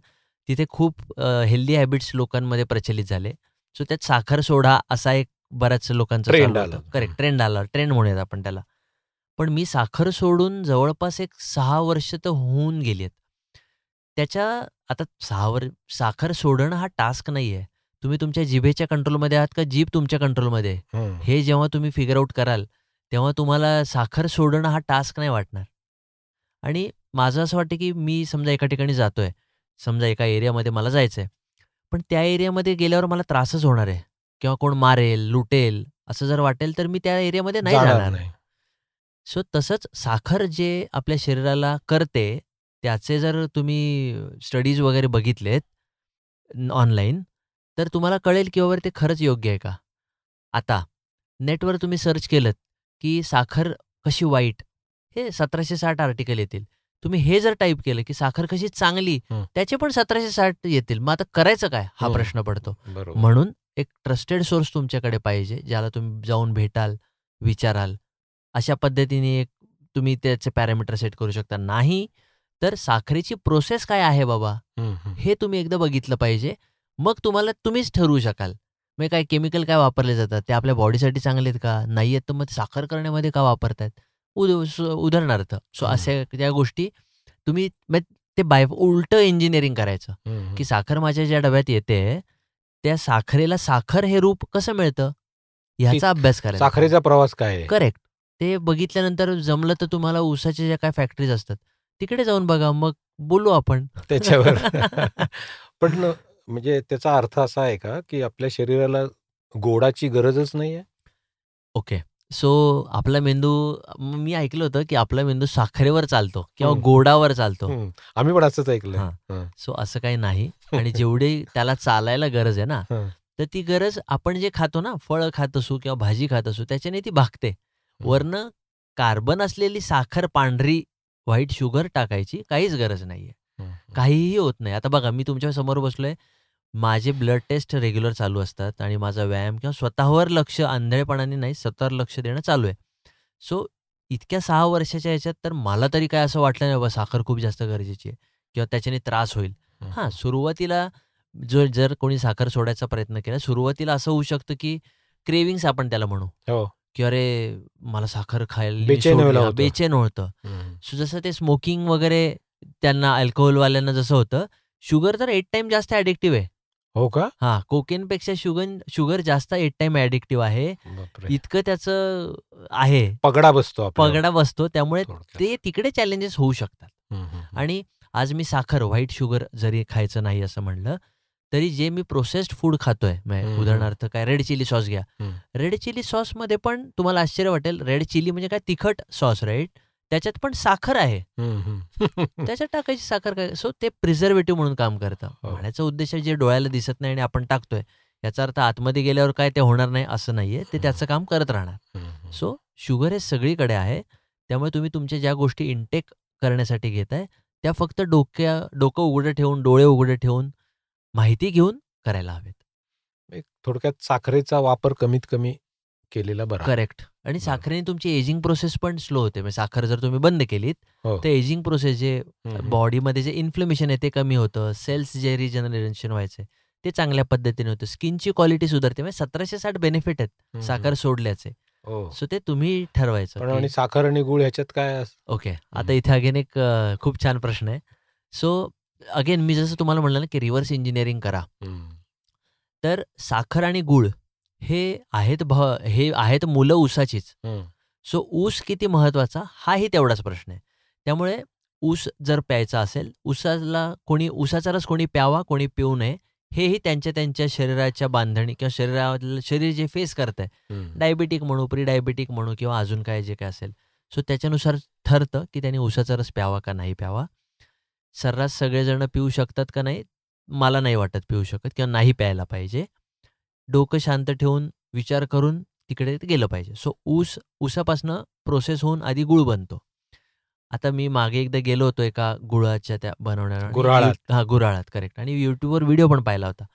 तिथे खूप हेल्दी हॅबिट्स लोकांमध्ये प्रचलित झाले. सो त्यात साखर सोडा असा एक बऱ्याच लोकांचं ट्रेंड चालू आला. होतं. करेक्ट, ट्रेंड आला. ट्रेंड म्हणूयात आपण त्याला. पण मी साखर सोडून जवळपास एक 6 वर्ष तर होऊन गेली आहेत. त्याच्या आता साखर सोडणं हा टास्क नाहीये. तुम्ही तुमच्या जिभेच्या कंट्रोलमध्ये आहात का जीभ तुमच्या कंट्रोलमध्ये आहे? हं. हे जेव्हा तुम्ही फिगर आउट कराल, तेव्हा तुम्हाला साखर सोडणं हा टास्क नाही वाटणार. आणि माझं असं वाटतं, की मी समजा एका ठिकाणी जातोय. समजा एका एरियामध्ये मला जायचंय. पण त्या एरियामध्ये गेल्यावर मला त्रासच होणार आहे किंवा कोण मारेल, लुटेल असं जर वाटेल, तर मी त्या एरियामध्ये नाही जाणार जाणार. नाही. सो तसंच साखर जे आपल्या शरीराला करते, त्याचे जर तुम्ही स्टडीज वगैरे बघितलेत ऑनलाईन, तर तुम्हाला कळेल की बाबा ते खरंच योग्य आहे का? आता नेटवर तुम्ही सर्च केलंत, की साखर कशी वाईट, हे 1760 आर्टिकल येतील. तुम्ही हे जर टाइप केलं, की साखर कशी चांगली, हं. त्याचे पण 1760 येतील. मग आता करायचं काय? हा हं. प्रश्न पडतो. बरोबर. म्हणून एक ट्रस्टेड सोर्स तुमच्याकडे पाहिजे, ज्याला तुम्ही जाऊन भेटाल, विचाराल. अशा पद्धतीने एक तुम्ही त्याचे पॅरामीटर सेट करू शकता. नाही तर साखरेची प्रोसेस काय आहे बाबा, हं, हं. हे तुम्ही एकदा बघितलं पाहिजे. मग तुम्हीच ठरवू शकाल. मग काय केमिकल काय वापरले जातात, ते आपल्या बॉडीसाठी चांगले आहेत का? नाही आहेत, तर मग ते साखर करण्यामध्ये का वापरतायत? उदाहरणार्थ. सो हं. अशा त्या गोष्टी तुम्ही मग ते उलटं इंजिनिअरिंग करायचं, हं, हं. की साखर माझ्या ज्या डब्यात येते, त्या साखरेला साखर हे रूप कसं मिळतं, ह्याचा अभ्यास करायचा. साखरेचा प्रवास काय आहे? करेक्ट. ते बघितल्यानंतर जमलं तर तुम्हाला ऊसाच्या ज्या काही फॅक्टरीज असतात, तिकडे जाऊन बघा. मग बोलू आपण. त्याच्यावर. पण म्हणजे त्याचा अर्थ असा आहे का, की आपल्या शरीराला गोडाची गरजच नाहीये? ओके. सो आपला मेंदू मी ऐकलं होतं, की आपला मेंदू साखरेवर चालतो किंवा हं. गोडावर चालतो. हं. आम्ही पण असंच ऐकलंय. हां. हं. सो असं काही नाही आणि जेवढी त्याला चालायला गरज आहे ना, हं. तर ती गरज आपण जे खातो ना, फळं खात असू किंवा भाजी खात असू, त्याच्याने ती भागते. हं. वरनं कार्बन असलेली साखर पांढरी व्हाईट शुगर टाकायची काहीच गरज नाहीये. हं, हं. काहीही होत नाही. आता बघा मी तुमच्या समोर बसलोय. माझे ब्लड टेस्ट रेग्युलर चालू असतात आणि माझा व्यायाम किंवा स्वतःवर लक्ष आंधळेपणाने नाही, स्वतःवर लक्ष देणं चालू आहे. सो इतक्या 6 वर्षाच्या ह्याच्यात तर मला तरी काय असं वाटलं नाही बाबा साखर खूप जास्त गरजेची आहे किंवा त्याच्याने त्रास होईल. हं, हां, हं. सुरुवातीला जर कोणी साखर सोडायचा प्रयत्न केला, सुरुवातीला असं होऊ शकतं की क्रेव्हिंग्स आपण त्याला म्हणू, हो. की "अरे, मला साखर खायला बेचैन व्हायला होतं. बेचैन होतं." हं. सो जसं ते स्मोकिंग वगैरे त्यांना अल्कोहोलवाल्यांना जसं होतं, शुगर तर 8 टाइम जास्त ॲडिक्टिव्ह आहे. हो का? हां, कोकेनपेक्षा शुगर जास्त 8 टाइम ॲडिक्टिव्ह आहे. बापरे! इतकं त्याचं आहे, पगडा बसतो आपल्यावर पगडा बसतो. त्यामुळे थोडक्यात. ते तिकडे चॅलेंजेस होऊ शकतात. हं, हं, हं. आणि आज मी साखर, व्हाईट शुगर जरी खायचं नाही असं म्हणलं, तरी जे मी प्रोसेस्ड फूड खातोय, म्हणजे हं, हं. उदाहरणार्थ काय रेड चिली सॉस घ्या. हं. रेड चिली सॉसमध्ये पण तुम्हाला आश्चर्य वाटेल, रेड चिली म्हणजे काय तिखट सॉस राईट? त्याच्यात पण साखर आहे. हं, हं. त्याच्यात टाकायची साखर काय? सो ते प्रिझर्व्हेटिव्ह म्हणून काम करतं. हो. म्हणायचा उद्देश आहे जे डोळ्याला दिसत नाही आणि आपण टाकतोय, याचा अर्थ आतमध्ये गेल्यावर काय ते होणार नाही असं नाहीये. ते त्याचं काम करत राहणार. हं, हं. सो शुगर हे सगळीकडे आहे. त्यामुळे तुम्ही तुमच्या ज्या गोष्टी इनटेक करण्यासाठी घेताय, त्या फक्त डोकं उघडं ठेवून, डोळे उघडे ठेवून, माहिती घेऊन करायला हवेत. एक थोडक्यात साखरेचा वापर कमीत कमी केलेला बरा. करेक्ट. आणि बरोबर. साखरेने तुमची एजिंग प्रोसेस पण स्लो होते. म्हणजे साखर जर तुम्ही बंद केलीत, हो. तर एजिंग प्रोसेस जे हं, हं. बॉडीमध्ये जे इन्फ्लमेशन आहे ते कमी होतं. सेल्स जे रिजनरेशन व्हायचे, ते चांगल्या पद्धतीने होतं. स्किनची क्वालिटी सुधारते. म्हणजे 1760 बेनिफिट आहेत हं, साखर हं. सोडल्याचे. हो. सो ते तुम्ही ठरवायचं, पण की आणि साखर आणि गूळ ह्याच्यात काय ओके. आता इथे अगेन एक खूप छान प्रश्न आहे. सो अगेन मी जसं तुम्हाला म्हटलं ना, की रिव्हर्स इंजिनिअरिंग करा. हं. तर साखर आणि गूळ हे आहेत मुलं ऊसाचीच. हं. सो ऊस किती महत्त्वाचा हाही तेवढाच प्रश्न आहे. त्यामुळे ऊस जर प्यायचा असेल, ऊसाचा रस कोणी प्यावा, कोणी पिऊ नये, हेही त्यांच्या शरीराच्या बांधणी किंवा शरीर जे फेस करतंय, हं. डायबिटिक म्हणू, प्री डायबिटिक म्हणू किंवा अजून काय जे काय असेल. सो त्याच्यानुसार ठरतं, की त्यांनी ऊसाचा रस प्यावा का नाही प्यावा. सर्रास सगळेजण पिऊ शकतात का नाही? मला नाही वाटत पिऊ शकत किंवा नाही प्यायला पाहिजे. डोकं शांत ठेवून विचार करून तिकडे ते गेलं पाहिजे. सो ऊसापासनं प्रोसेस होऊन आधी गूळ बनतो. आता मी मागे एकदा गेलो होतो एका गुळाच्या त्या बनवणाऱ्या गुऱ्हाळात. हां, गुऱ्हाळात करेक्ट आणि YouTubeवर व्हिडिओ पण पाहिला होता.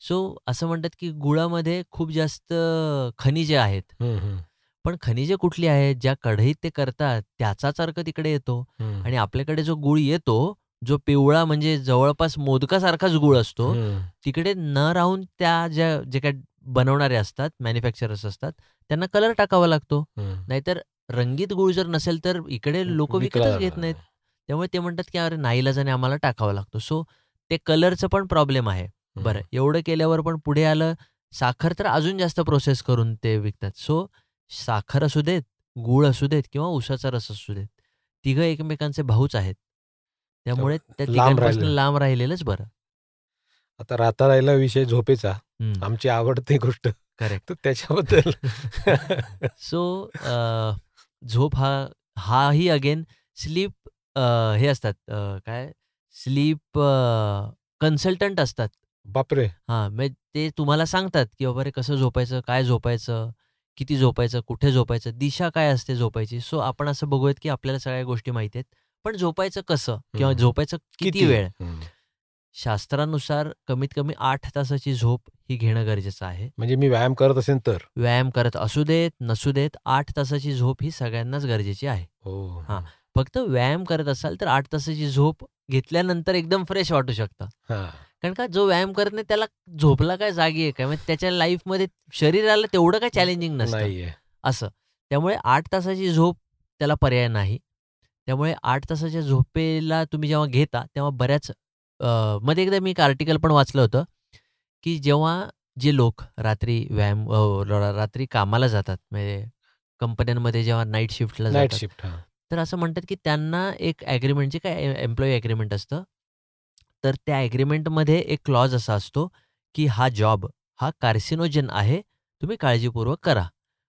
सो असं म्हणतात, की गुळामध्ये खूप जास्त खनिजे आहेत. हं, हं, पण खनिजे कुठली आहेत? ज्या कढईत ते करतात त्याचाच अर्क तिकडे येतो हं, आणि आपल्याकडे जो गूळ येतो, जो पिवळा म्हणजे जवळपास मोदकासारखाच गूळ असतो, हं, तिकडे न राहून त्या जे काही बनवणारे असतात, मॅन्युफॅक्चरर्स असतात, त्यांना कलर टाकावा लागतो. हं. नाहीतर रंगीत गूळ जर नसेल, तर इकडे लोकं विकला विकतच घेत नाहीत. जाणार. त्यामुळे ते म्हणतात, की "अरे नाईलाजाने आम्हाला टाकावा लागतो." सो ते कलरचं पण प्रॉब्लेम आहे. बरं, हं. एवढं केल्यावर पण पुढे आलं, साखर तर अजून जास्त प्रोसेस करून ते विकतात. सो साखर असू देत, गूळ असू देत किंवा उसाचा रस असू देत, तिघं एकमेकांचे भाऊच आहेत. तर त्यामुळे त्या लांब तिघांपासून राहिलं. लांब राहिलेलंच बरं. आता राहता राहिला विषय झोपेचा. हं, आमची आवडती गोष्ट. करेक्ट. तर त्याच्याबद्दल सो झोप हाही अगेन स्लीप हे असतात काय स्लीप कन्सल्टंट असतात. बापरे! हां, मग ते तुम्हाला सांगतात, की बाबा रे कसं झोपायचं, काय झोपायचं, किती झोपायचं, कुठे झोपायचं, दिशा काय असते झोपायची. सो आपण असं बघूयात, की आपल्याला सगळ्या गोष्टी माहिती आहेत. पण झोपायचं कसं किंवा हं. झोपायचं किती किती? वेळ? हं. शास्त्रानुसार कमीत कमी 8 तासाची झोप ही घेणं गरजेचं आहे. म्हणजे मी व्यायाम करत असेन तर? व्यायाम करत असू देत, नसू देत, 8 तासाची झोप ही सगळ्यांनाच गरजेची आहे. हो. हां, हं. फक्त व्यायाम करत असाल तर 8 तासाची झोप घेतल्यानंतर एकदम फ्रेश वाटू शकतं. हां. कारण का जो व्यायाम करत नाही त्याला झोपला काय, जागी आहे काय? म्हणजे त्याच्या लाईफमध्ये शरीराला तेवढं काही चॅलेंजिंग नसतं, नाहीये. असं. त्यामुळे 8 तासाची झोप त्याला पर्याय नाही. त्यामुळे 8 तासाच्या झोपेला तुम्ही जेव्हा घेता तेव्हा बऱ्याच मध्ये एकदा मी एक आर्टिकल पण वाचलं होतं, की जेव्हा जे लोक रात्री कामाला जातात, म्हणजे कंपन्यांमध्ये जेव्हा नाईट शिफ्टला नाईट जातात, शिफ्ट. हां. तर असं म्हणतात की त्यांना एक ॲग्रीमेंट जे काय एम्प्लॉयी ॲग्रीमेंट असतं, तर त्या ॲग्रीमेंटमध्ये एक क्लॉज असा असतो, की हा जॉब हा कार्सिनोजेन आहे, तुम्ही काळजीपूर्वक करा.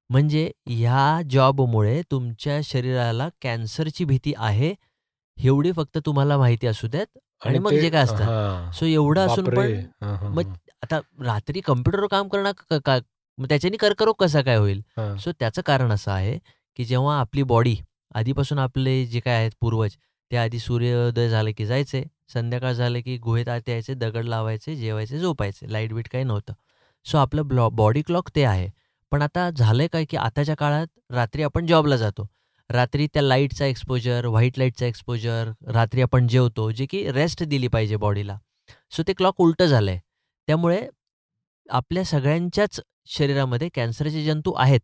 म्हणजे ह्या जॉबमुळे तुमच्या शरीराला कॅन्सरची भीती आहे, एवढी फक्त तुम्हाला माहिती असू द्यात आणि आणि मग ते जे काय असतं. हां. सो एवढं असून बापरे! पण हं, हं, मग हं. आता रात्री कॉम्प्युटरवर काम करणं का मग त्याच्याने कर्करोग कसा काय होईल? हां. सो त्याचं कारण असं आहे, की जेव्हा आपली बॉडी आधीपासून आपले जे काय आहेत पूर्वज, ते आधी सूर्योदय झाले की जायचे, संध्याकाळ झाले की गुहेत आत यायचे, दगड लावायचे, जेवायचे, झोपायचे. लाईट-बीट काही नव्हतं. सो आपलं बॉडी क्लॉक ते आहे. पण आता झालंय काय, की आताच्या काळात रात्री आपण जॉबला जातो. रात्री त्या लाईटचा एक्सपोजर, व्हाईट लाईटचा एक्सपोजर, रात्री आपण जेवतो, जे की रेस्ट दिली पाहिजे बॉडीला. सो ते क्लॉक उलटं झालंय. त्यामुळे आपल्या सगळ्यांच्याच शरीरामध्ये कॅन्सरचे जंतू आहेत.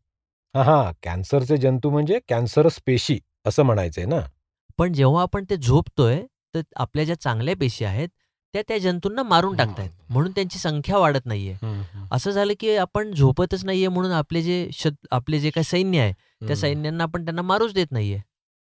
हां, हां. कॅन्सरचे जंतू म्हणजे कॅन्सरस पेशी असं म्हणायचंय ना? पण जेव्हा आपण ते झोपतोय, तर आपल्या ज्या चांगल्या पेशी आहेत, त्या जंतूंना मारून टाकतायत. हं. म्हणून त्यांची संख्या वाढत नाहीये. हं, हं. असं झालं, की आपण झोपतच नाहीये म्हणून आपले जे काही सैन्य आहे, त्या हं, सैन्यांना आपण त्यांना मारूच देत नाहीये.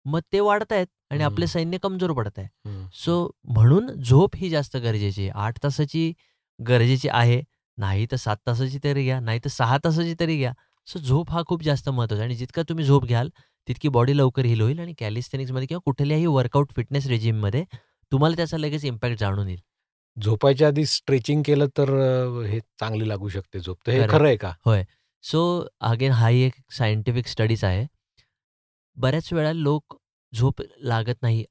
मग ते वाढतायत आणि आपले हं, सैन्य कमजोर पडत आहे. हं, हं. सो म्हणून झोप ही जास्त गरजेची आहे. 8 तासाची गरजेची आहे. नाही तर 7 तासाची तरी घ्या, नाही तर 6 तासाची तरी घ्या. सो झोप हा खूप जास्त महत्त्वाचा आहे आणि जितका तुम्ही झोप घ्याल, तितकी बॉडी लवकर हील होईल आणि कॅलिस्थेनिक्समध्ये किंवा कुठल्याही वर्कआउट फिटनेस रेजिममध्ये तुम्हाला त्याचा लगेच इम्पॅक्ट जाणून येईल. झोपायच्या आधी स्ट्रेचिंग केलं तर हे चांगली लागू शकते झोप. तर हे खरं करेक्ट. आहे का? होय. सो अगेन हाही एक सायंटिफिक स्टडीज आहे. बऱ्याच वेळा लोक झोप लागत नाही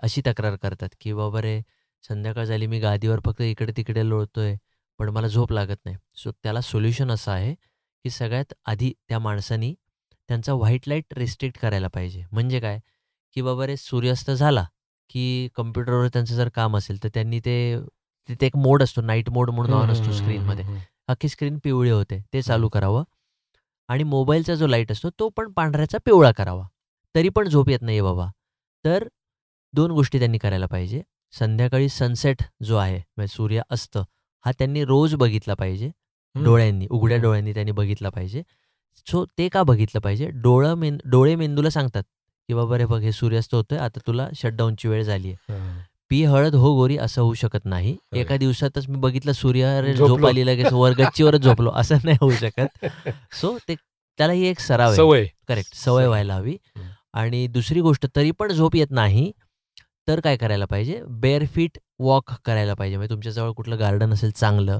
अशी तक्रार करतात, की "बाबा रे, संध्याकाळ झाली मी गादीवर फक्त इकडे-तिकडे लोळतोय, पण मला झोप लागत नाही." सो त्याला सोल्युशन असं आहे, की सगळ्यात आधी त्या माणसानी त्यांचा व्हाईट लाईट रिस्ट्रिक्ट करायला पाहिजे. म्हणजे काय, की बाबा रे सूर्यास्त झाला, की कॉम्प्युटरवर त्यांचं जर काम असेल, तर त्यांनी तिथे एक मोड असतो, नाईट मोड म्हणून हं, ऑन हं, असतो हं, हं, स्क्रीनमध्ये. हं, अख्खी स्क्रीन पिवळी होते. ते हं. चालू करावं आणि मोबाईलचा जो लाईट असतो तो पण पांढऱ्याचा पिवळा करावा. तरी पण झोप येत नाहीये बाबा. तर 2 गोष्टी त्यांनी करायला पाहिजे. संध्याकाळी सनसेट जो आहे म्हणजे सूर्यास्त हा त्यांनी रोज बघितला पाहिजे. हं, डोळ्यांनी, उघड्या हं. डोळ्यांनी त्यांनी बघितला पाहिजे. सो ते का बघितलं पाहिजे? डोळे मेंदूला सांगतात, की "बाबा रे बघ हे सूर्यास्त होतोय, आता तुला शटडाऊनची वेळ झाली आहे." हं. "पी हळद हो गोरी" असं होऊ शकत नाही. होय. एका दिवसातच मी बघितलं सूर्य अरे झोप झोपलो. आली लगेच गच्चीवरच झोपलो असं नाही होऊ शकत. सो त्याला ही एक सराव आहे. सवय. करेक्ट. सवय सवय. व्हायला हवी. हं. आणि दुसरी गोष्ट तरी पण झोप येत नाही, तर काय करायला पाहिजे? बेअर फीट वॉक करायला पाहिजे. म्हणजे तुमच्याजवळ कुठलं गार्डन असेल चांगलं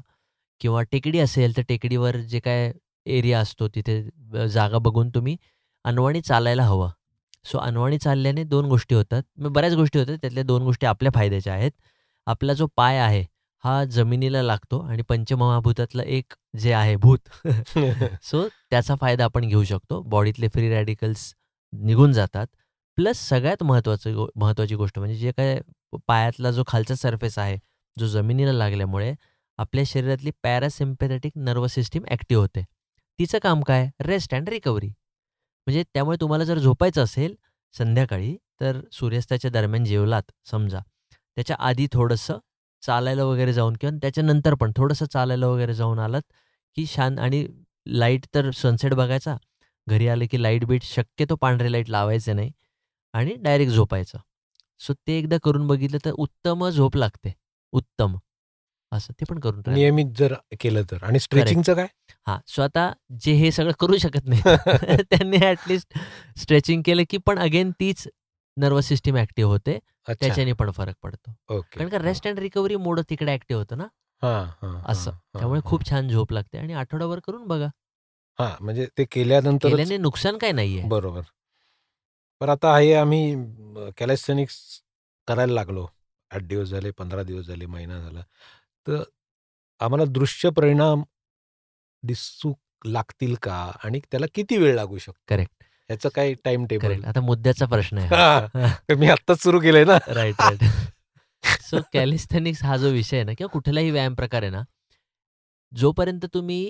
किंवा टेकडी असेल, तर टेकडीवर जे काय एरिया असतो तिथे जागा बघून तुम्ही अनवाणी चालायला हवं. सो अनवाणी चालल्याने 2 गोष्टी होतात. मग बऱ्याच गोष्टी होतात. त्यातल्या 2 गोष्टी आपल्या फायद्याच्या आहेत. आपला जो पाय आहे, हा जमिनीला लागतो आणि पंचमहाभूतातलं एक जे आहे भूत सो त्याचा फायदा आपण घेऊ शकतो. बॉडीतले फ्री रॅडिकल्स निघून जातात. प्लस सगळ्यात महत्त्वाची गोष्ट म्हणजे जे काय पायातला जो खालचा सरफेस आहे, जो जमिनीला लागल्यामुळे आपल्या शरीरातली पॅरासिम्पॅथेटिक नर्व्हस सिस्टम ॲक्टिव्ह होते. तिचं काम काय? Rest and recovery. म्हणजे त्यामुळे तुम्हाला जर झोपायचं असेल संध्याकाळी, तर सूर्यास्ताच्या दरम्यान जेवलात समजा, त्याच्या आधी थोडंसं चालायला वगैरे जाऊन किंवा त्याच्यानंतर पण थोडंसं चालायला वगैरे जाऊन आलात, की छान आणि लाईट तर सनसेट बघायचा. घरी आले की लाईट बीट शक्यतो पांढरे लाईट लावायचे नाही आणि डायरेक्ट झोपायचं. सो ते एकदा करून बघितलं तर उत्तम झोप लागते. उत्तम. असं ते पण करून ट्राय बघा. नियमित जर केलं तर. आणि करेक्ट. स्ट्रेचिंगचं काय? हां, सो आता जे हे सगळं करू शकत नाहीत त्यांनी ॲटलीस्ट स्ट्रेचिंग केलं, की पण अगेन तीच नर्व्हस सिस्टम ॲक्टिव्ह होते. अच्छा. त्याच्याने पण फरक पडतो. ओके. कारण का रेस्ट अँड रिकव्हरी मोड तिकडे ॲक्टिव्ह होतं ना, हां, हां, हां, असं. हां, त्यामुळे हां. खूप छान झोप लागते आणि आठवडाभर करून बघा. हां, म्हणजे ते केल्यानंतरच. केल्याने नुकसान काही नाहीये. बरोबर. पण आता हे आम्ही कॅलिस्थेनिक्स करायला लागलो. 8 दिवस झाले, 15 दिवस झाले, महिना झाला. तर आम्हाला दृश्य परिणाम दिसू लागतील का? आणि त्याला किती वेळ लागू शकतो? करेक्ट, ह्याचं काही टाईम टेबल? करेक्ट. आता मुद्द्याचा प्रश्न आहे हा. हां, तर मी आत्ताच सुरू केलंय ना. Right, right. सो कॅलिस्थेनिक्स हा जो विषय आहे ना किंवा कुठलाही व्यायाम प्रकार आहे ना, जोपर्यंत तुम्ही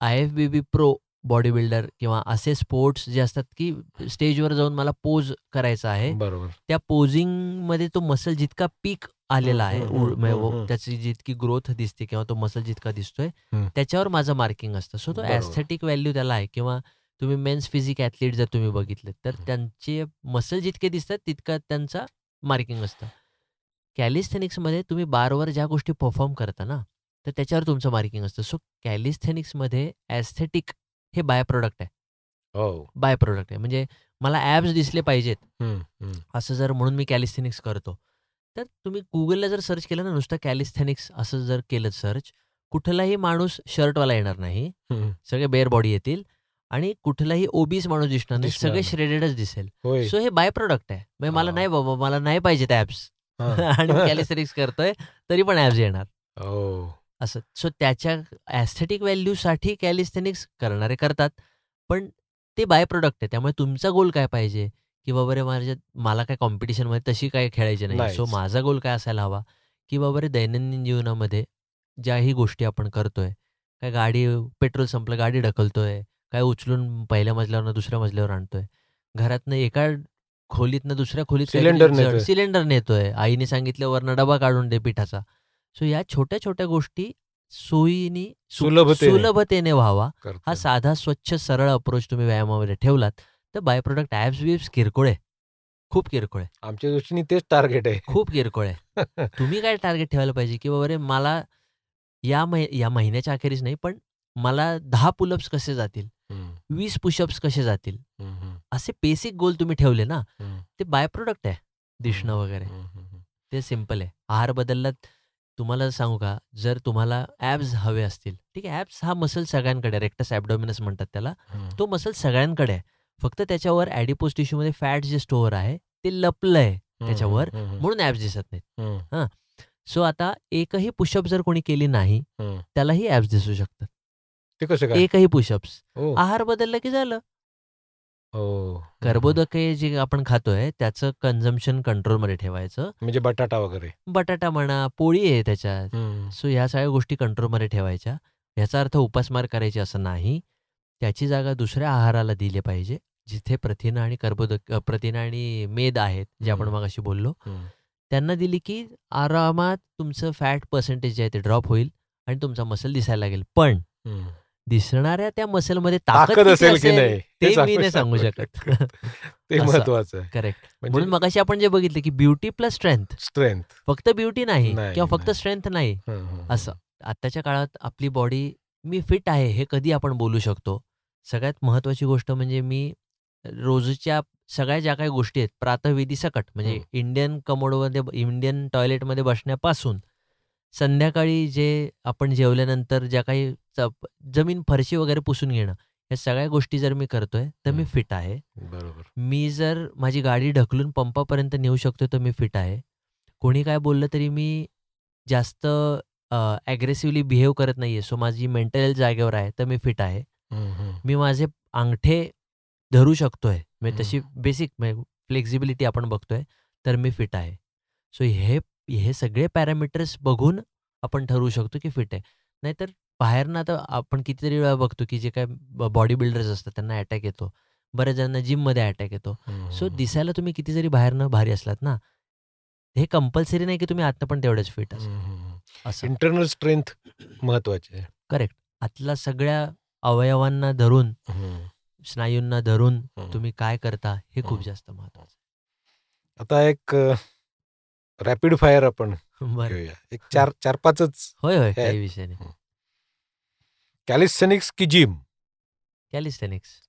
IFBB प्रो बॉडी बिल्डर किंवा असे स्पोर्ट्स जे असतात, की स्टेजवर जाऊन मला पोज करायचा आहे. बरोबर. त्या पोजिंगमध्ये तो मसल जितका पीक आलेला आहे, हं. त्याची जितकी ग्रोथ दिसते किंवा तो मसल जितका दिसतोय, हं. त्याच्यावर माझं मार्किंग असतं. सो तो बरोबर. एस्थेटिक व्हॅल्यू त्याला आहे किंवा तुम्ही मेन्स फिजिक ॲथलीट जर तुम्ही बघितलेत, तर त्यांचे मसल जितके दिसतात, तितका त्यांचा मार्किंग असतं. कॅलिस्थेनिक्समध्ये तुम्ही बारवर ज्या गोष्टी परफॉर्म करता ना, तर त्याच्यावर तुमचं मार्किंग असतं. सो कॅलिस्थेनिक्समध्ये एस्थेटिक हे बाय प्रॉडक्ट आहे. हो. बाय प्रॉडक्ट आहे. म्हणजे मला ॲब्स दिसले पाहिजेत, हं, हं. असं जर म्हणून मी कॅलिस्थेनिक्स करतो. तर तुम्ही Googleला जर सर्च केलं ना, नुसतं कॅलिस्थेनिक्स असं जर केलं सर्च, कुठलाही माणूस शर्टवाला येणार नाही. हं. सगळे बेअर बॉडी येतील आणि कुठलाही ओबीस माणूस दिसणार नाही. दिसणार सगळे नाही. श्रेडेडच दिसेल. होय. सो हे बाय प्रॉडक्ट आहे. म्हणजे मला हां. नाही बाबा, मला नाही पाहिजेत ॲब्स हां. आणि मी कॅलिस्थेनिक्स करतोय, तरी पण ॲब्स येणार. हो. असं. सो त्याच्या एस्थेटिक व्हॅल्यूसाठी कॅलिस्थेनिक्स करणारे करतात. पण ते बाय प्रॉडक्ट आहे. त्यामुळे तुमचा गोल काय पाहिजे, की बाबा रे मला काय कॉम्पिटिशनमध्ये तशी काही खेळायची नाही. सो नाहीच. माझा गोल काय असायला हवा, की बाबा रे दैनंदिन जीवनामध्ये ज्याही गोष्टी आपण करतोय, काय गाडी पेट्रोल संपलं, गाडी ढकलतोय, काय उचलून पहिल्या मजल्यावरनं दुसऱ्या मजल्यावर आणतोय. घरातनं एका खोलीतनं दुसऱ्या खोलीत काहीतरी सिलेंडर जड नेतोय. सिलेंडर नेतोय. आईने सांगितलं वरनं डबा काढून दे पिठाचा. सो या छोट्या-छोट्या गोष्टी सोयीनी सुलभतेने व्हावा. हा करतोय. साधा, स्वच्छ, सरळ अप्रोच तुम्ही व्यायामामध्ये ठेवलात, तर बाय प्रॉडक्ट ॲब्स-बिब्स किरकोळ आहे. खूप किरकोळ आहे. आमच्या दृष्टीने तेच टार्गेट आहे. खूप किरकोळ आहे. तुम्ही काय टार्गेट ठेवायला पाहिजे, की बाबा रे मला या महिन्याच्या अखेरीस नाही, पण मला 10 पुलअप्स कसे जातील, हं, 20 पुशअप्स कसे जातील, हं, हं, असे बेसिक गोल तुम्ही ठेवले ना, हं. ते बाय प्रॉडक्ट आहे दिसणं वगैरे. हं, हं, हं. ते सिंपल आहे. आहार बदललात तुम्हाला सांगू का, जर तुम्हाला ॲब्स हवे असतील, ठीक आहे, ॲब्स हा मसल सगळ्यांकडे रेक्टस ॲब्डोमिनस म्हणतात त्याला. हं. तो मसल सगळ्यांकडे आहे. फक्त त्याच्यावर ॲडिपोज टिश्यूमध्ये फॅट जे स्टोअर आहे, ते लपलं आहे त्याच्यावर, हं, हं, म्हणून ॲब्स दिसत नाहीत. हं, हां. सो आता एकही पुशअप जर कोणी केली नाही, हं. त्यालाही ॲब्स दिसू शकतात. ते कसं काय? एकही पुशअप्स. हो. आहार बदलला की झालं. हो. हं, हं. कर्बोदके जे आपण खातोय, त्याचं कन्झम्पशन कंट्रोलमध्ये ठेवायचं. म्हणजे बटाटा वगैरे. बटाटा म्हणा, पोळी आहे त्याच्यात. हं. सो ह्या सगळ्या गोष्टी कंट्रोलमध्ये ठेवायच्या. याचा अर्थ उपासमार करायची असं नाही. त्याची जागा दुसऱ्या आहाराला दिली पाहिजे, जिथे प्रथिन आणि मेद आहेत, जे आपण हं. मगाशी बोललो. हं. त्यांना दिली की आरामात तुमचं फॅट पर्सेंटेज जे आहे ते ड्रॉप होईल आणि तुमचा मसल दिसायला लागेल. पण हं. दिसणाऱ्या त्या मसलमध्ये ताकद ताकद किती असेल की असेल, नाही हे ते मी नाही सांगू शकत. ते असं. महत्वाचं आहे. करेक्ट. म्हणजे म्हणून मगाशी आपण जे बघितलं की ब्युटी प्लस स्ट्रेंथ. स्ट्रेंथ. फक्त ब्युटी नाही नाही, किंवा फक्त नाही. स्ट्रेंथ नाही. हं, हं, असं. आत्ताच्या काळात आपली बॉडी मी फिट आहे हे कधी आपण बोलू शकतो. सगळ्यात महत्त्वाची गोष्ट म्हणजे मी रोजच्या सगळ्या ज्या काही गोष्टी आहेत प्रातःविधीसकट म्हणजे इंडियन टॉयलेटमध्ये बसण्यापासून संध्याकाळी जे आपण जेवल्यानंतर ज्या काही जमीन फरशी वगैरे पुसून घेणं, या सगळ्या गोष्टी जर मी करतोय, तर मी फिट आहे. बरोबर. मी जर माझी गाडी ढकलून पंपापर्यंत नेऊ शकतो, तर मी फिट आहे. कोणी काय बोललं तरी मी जास्त ॲग्रेसिव्हली बिहेव करत नाही आहे, सो माझी मेंटल हेल्थ जागेवर आहे, तर मी फिट आहे. मी माझे अंगठे धरू शकतोय, म्हणजे तशी बेसिक फ्लेक्सिबिलिटी आपण बघतोय, तर मी फिट आहे. सो हे हे सगळे पॅरामीटर्स बघून आपण ठरवू शकतो की फिट आहे. नाहीतर बाहेरनं आता आपण कितीतरी वेळा बघतो की जे काय बॉडी बिल्डर्स असतात त्यांना अटॅक येतो. बऱ्याच जणांना जिममध्ये अटॅक येतो. सो दिसायला तुम्ही किती जरी बाहेरनं भारी असलात ना, हे कंपल्सरी नाही की तुम्ही आतनं पण तेवढेच फिट असाल. असं. इंटरनल स्ट्रेंथ महत्वाची आहे. करेक्ट. आतल्या सगळ्या अवयवांना धरून, स्नायूंना धरून तुम्ही काय करता हे खूप जास्त महत्वाचं आहे. आता एक रॅपिड फायर आपण बरं. घेऊया. एक 4-5च होय, होय. हे काही विषय नाही. कॅलिस्थेनिक्स की gym? Calisthenics.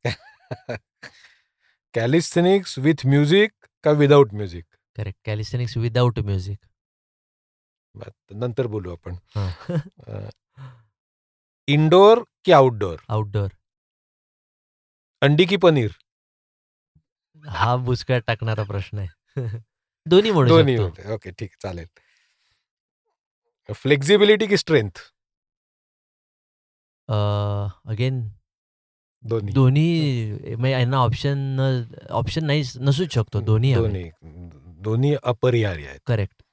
Calisthenics with music का without music? Correct. Calisthenics without music. नंतर बोलू आपण. हां. इंडोर की आउटडोर? आउटडोर. अंडी की पनीर? हा बुचकळ्यात टाकणारा प्रश्न आहे. दोन्ही म्हणू दोन्ही शकतो. होते. ओके, ठीक, चालेल. फ्लेक्झिबिलिटी की स्ट्रेंथ? अगेन दोन्ही. दोन्ही म्हणजे यांना ऑप्शन नाही नसूच शकतो. दोन्ही हवे. दोन्ही अपरिहार्य आहेत. करेक्ट.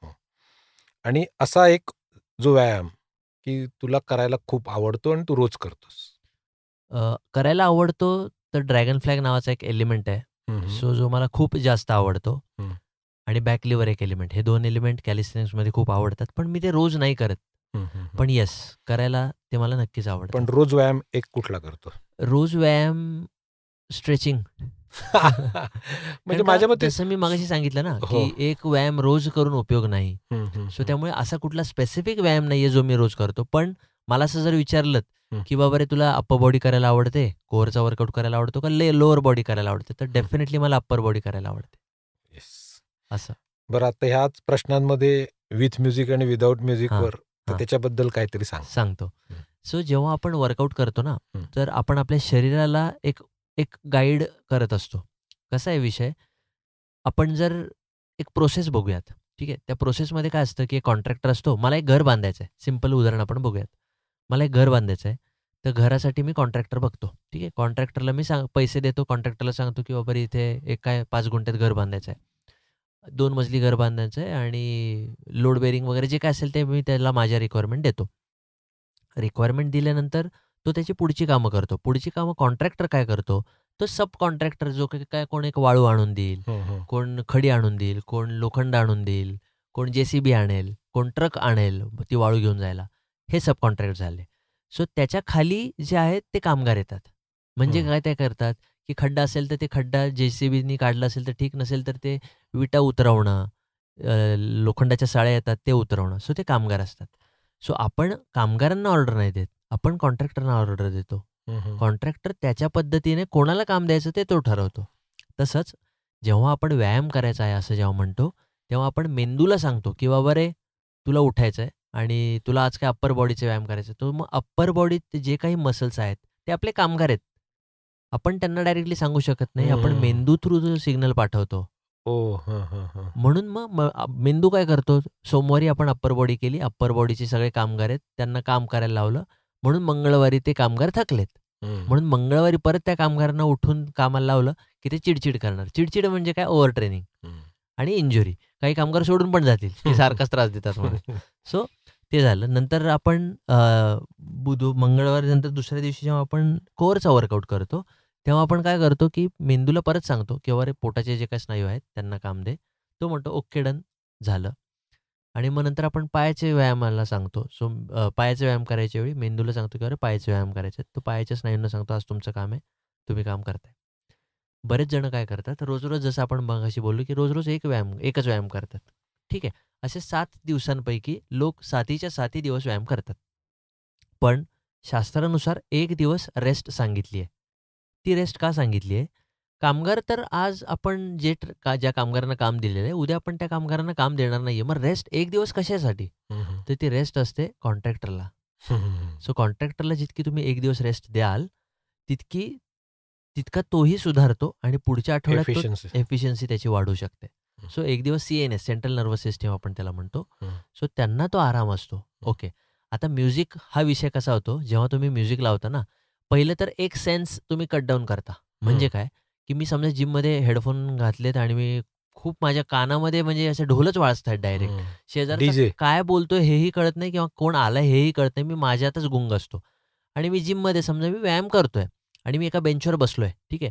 आणि असा एक जो व्यायाम की तुला करायला खूप आवडतो आणि तू रोज करतोस? करायला आवडतो तर ड्रॅगन फ्लॅग नावाचा एक एलिमेंट आहे. सो जो मला खूप जास्त आवडतो. आणि बॅक लिव्हर एक एलिमेंट. हे 2 एलिमेंट कॅलिस्थेनिक्समध्ये खूप आवडतात. पण मी ते रोज नाही करत. पण येस, करायला ते मला नक्कीच आवडतं. पण रोज व्यायाम एक कुठला करतो? रोज व्यायाम स्ट्रेचिंग. म्हणजे माझ्या मते जसं मी मगाशी सांगितलं ना, हो. की एक व्यायाम रोज करून उपयोग नाही. सो त्यामुळे असा कुठला स्पेसिफिक व्यायाम नाहीये जो मी रोज करतो. पण मला असं जर विचारलं, की बाबा रे तुला अप्पर बॉडी करायला आवडते, कोअरचा वर्कआउट करायला आवडतो का लोअर बॉडी करायला आवडते? तर डेफिनेटली मला अप्पर बॉडी करायला आवडते. असं. बरं, आता ह्याच प्रश्नांमध्ये विथ म्युझिक आणि विदाउट म्युझिकवर तर त्याच्याबद्दल काहीतरी सांगतो. सो जेव्हा आपण वर्कआउट करतो ना, तर आपण आपल्या शरीराला एक गाईड करत असतो. कसा आहे विषय? आपण जर एक प्रोसेस बघूयात, ठीक आहे. त्या प्रोसेसमध्ये काय असतं, की एक कॉन्ट्रॅक्टर असतो. मला एक घर बांधायचं आहे. सिंपल उदाहरण आपण बघूयात. मला एक घर बांधायचं आहे. तर घरासाठी मी कॉन्ट्रॅक्टर बघतो. ठीक आहे. कॉन्ट्रॅक्टरला मी पैसे देतो. कॉन्ट्रॅक्टरला सांगतो, की बाबा इथे एक काय 5 गुंठ्यात घर बांधायचं आहे. 2 मजली घर बांधायचं आहे आणि लोड बेअरिंग वगैरे जे काय असेल ते मी त्याला माझ्या रिक्वायरमेंट देतो. रिक्वायरमेंट दिल्यानंतर तो त्याची पुढची कामं करतो. पुढची कामं कॉन्ट्रॅक्टर काय करतो? तो सब कॉन्ट्रॅक्टर जो काय कोण एक वाळू आणून देईल, कोण खडी आणून देईल, कोण लोखंड आणून देईल, कोण JCB आणेल, कोण ट्रक आणेल ती वाळू घेऊन जायला. हे सब कॉन्ट्रॅक्ट झाले. सो त्याच्या खाली जे आहेत ते कामगार येतात. म्हणजे काय ते करतात, की खड्डा असेल तर ते खड्डा JCBनी काढला असेल तर ठीक, नसेल तर ते विटा उतरवणं, लोखंडाच्या साळ्या येतात ते उतरवणं. सो ते कामगार असतात. सो आपण कामगारांना ऑर्डर नाही देत. आपण कॉन्ट्रॅक्टरना ऑर्डर देतो. कॉन्ट्रॅक्टर त्याच्या पद्धतीने कोणाला काम द्यायचं ते तो ठरवतो. तसंच जेव्हा आपण व्यायाम करायचा आहे असं जेव्हा म्हणतो, तेव्हा आपण मेंदूला सांगतो, की बाबा रे तुला उठायचं आहे आणि तुला आज काय अप्पर बॉडीचे व्यायाम करायचे. तर मग अप्पर बॉडीत जे काही मसल्स आहेत ते आपले कामगार आहेत. आपण त्यांना डायरेक्टली सांगू शकत नाही. आपण मेंदू थ्रू सिग्नल पाठवतो. म्हणून मग मेंदू काय करतो, सोमवारी आपण अप्पर बॉडी केली, अप्पर बॉडीचे सगळे कामगार आहेत, त्यांना काम करायला लावलं. म्हणून मंगळवारी ते कामगार थकलेत. म्हणून मंगळवारी परत त्या कामगारांना उठून कामाला लावलं, की ते चिडचिड करणार. चिडचिड म्हणजे काय, ओव्हर ट्रेनिंग आणि इंजुरी. काही कामगार सोडून पण जातील, की सारखाच त्रास देतात म्हणून. सो ते झालं. नंतर आपण मंगळवारी नंतर दुसऱ्या दिवशी जेव्हा आपण कोअरचा वर्कआउट करतो, तेव्हा आपण काय करतो, की मेंदूला परत सांगतो, की अरे पोटाचे जे काही स्नायू आहेत त्यांना काम दे. तो म्हणतो ओके डन, झालं. आणि मग नंतर आपण पायाचे व्यायामाला सांगतो. सो पायाचे व्यायाम करायच्या वेळी मेंदूला सांगतो, की अरे पायाचे व्यायाम करायचे आहेत. तो पायाच्या स्नायूंना सांगतो आज तुमचं काम आहे, तुम्ही काम करताय. बरेच जण काय करतात, रोज-रोज जसं आपण मगाशी बोललो, की रोज-रोज एकच व्यायाम करतात. ठीक आहे. असे 7 दिवसांपैकी लोक 7च्या 7 दिवस व्यायाम करतात. पण शास्त्रानुसार 1 दिवस रेस्ट सांगितली आहे. ती रेस्ट का सांगितली आहे? कामगार तर आज आपण ज्या कामगारांना काम दिलेलं आहे, उद्या आपण त्या कामगारांना काम देणार नाहीये. मग रेस्ट 1 दिवस कशासाठी? तर ती रेस्ट असते कॉन्ट्रॅक्टरला. सो कॉन्ट्रॅक्टरला जितकी तुम्ही 1 दिवस रेस्ट द्याल, तितका तोही सुधारतो आणि पुढच्या आठवड्यात एफिशियन्सी त्याची वाढू शकते. सो 1 दिवस CNS सेंट्रल नर्व्हस सिस्टम आपण त्याला म्हणतो. सो त्यांना तो आराम असतो. ओके. आता म्युझिक हा विषय कसा होतो, जेव्हा तुम्ही म्युझिक लावता ना, पहिलं तर एक सेन्स तुम्ही कट डाऊन करता. म्हणजे काय, की मी समजा जिममध्ये हेडफोन घातलेत आणि मी खूप माझ्या कानामध्ये म्हणजे असे ढोलच वाजतायत डायरेक्ट. शेजारचा डीजे. काय बोलतोय हेही कळत नाही किंवा कोण आलंय हेही कळत नाही. मी माझ्यातच गुंग असतो. आणि मी जिममध्ये समजा मी व्यायाम करतोय आणि मी एका बेंचवर बसलोय, ठीक आहे.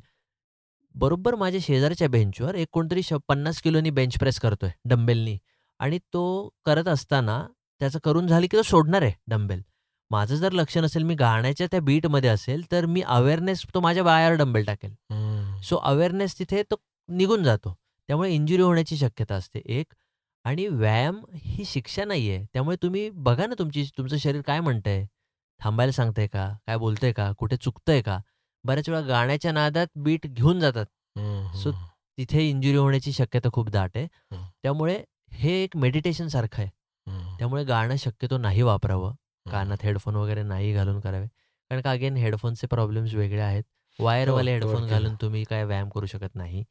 बरोबर माझ्या शेजारच्या बेंचवर एक कोणतरी 50 किलोनी बेंच प्रेस करतोय डंबेलनी आणि तो करत असताना त्याचं करून झालं की तो सोडणार आहे डंबेल. माझं जर लक्ष नसेल, मी गाण्याच्या त्या बीटमध्ये असेल, तर मी अवेअरनेस तो माझ्या पायावर डंबेल टाकेल. सो अवेअरनेस तिथे तो निघून जातो. त्यामुळे इंजुरी होण्याची शक्यता असते एक. आणि व्यायाम ही शिक्षा नाहीये. त्यामुळे तुम्ही बघा ना तुमचं शरीर काय म्हणतंय? थांबायला सांगतंय का? काय बोलतंय का? कुठे चुकतंय का? बऱ्याच वेळा गाण्याच्या नादात बीट घेऊन जातात. सो तिथे इंजुरी होण्याची शक्यता खूप दाट आहे. त्यामुळे हे एक मेडिटेशनसारखं आहे. त्यामुळे गाणं शक्यतो नाही वापरावं. कानात हेडफोन वगैरे नाही घालून करावे. कारण का अगेन हेडफोनचे प्रॉब्लेम्स वेगळे आहेत. वायरवाले हेडफोन घालून तुम्ही काय व्यायाम करू शकत नाही.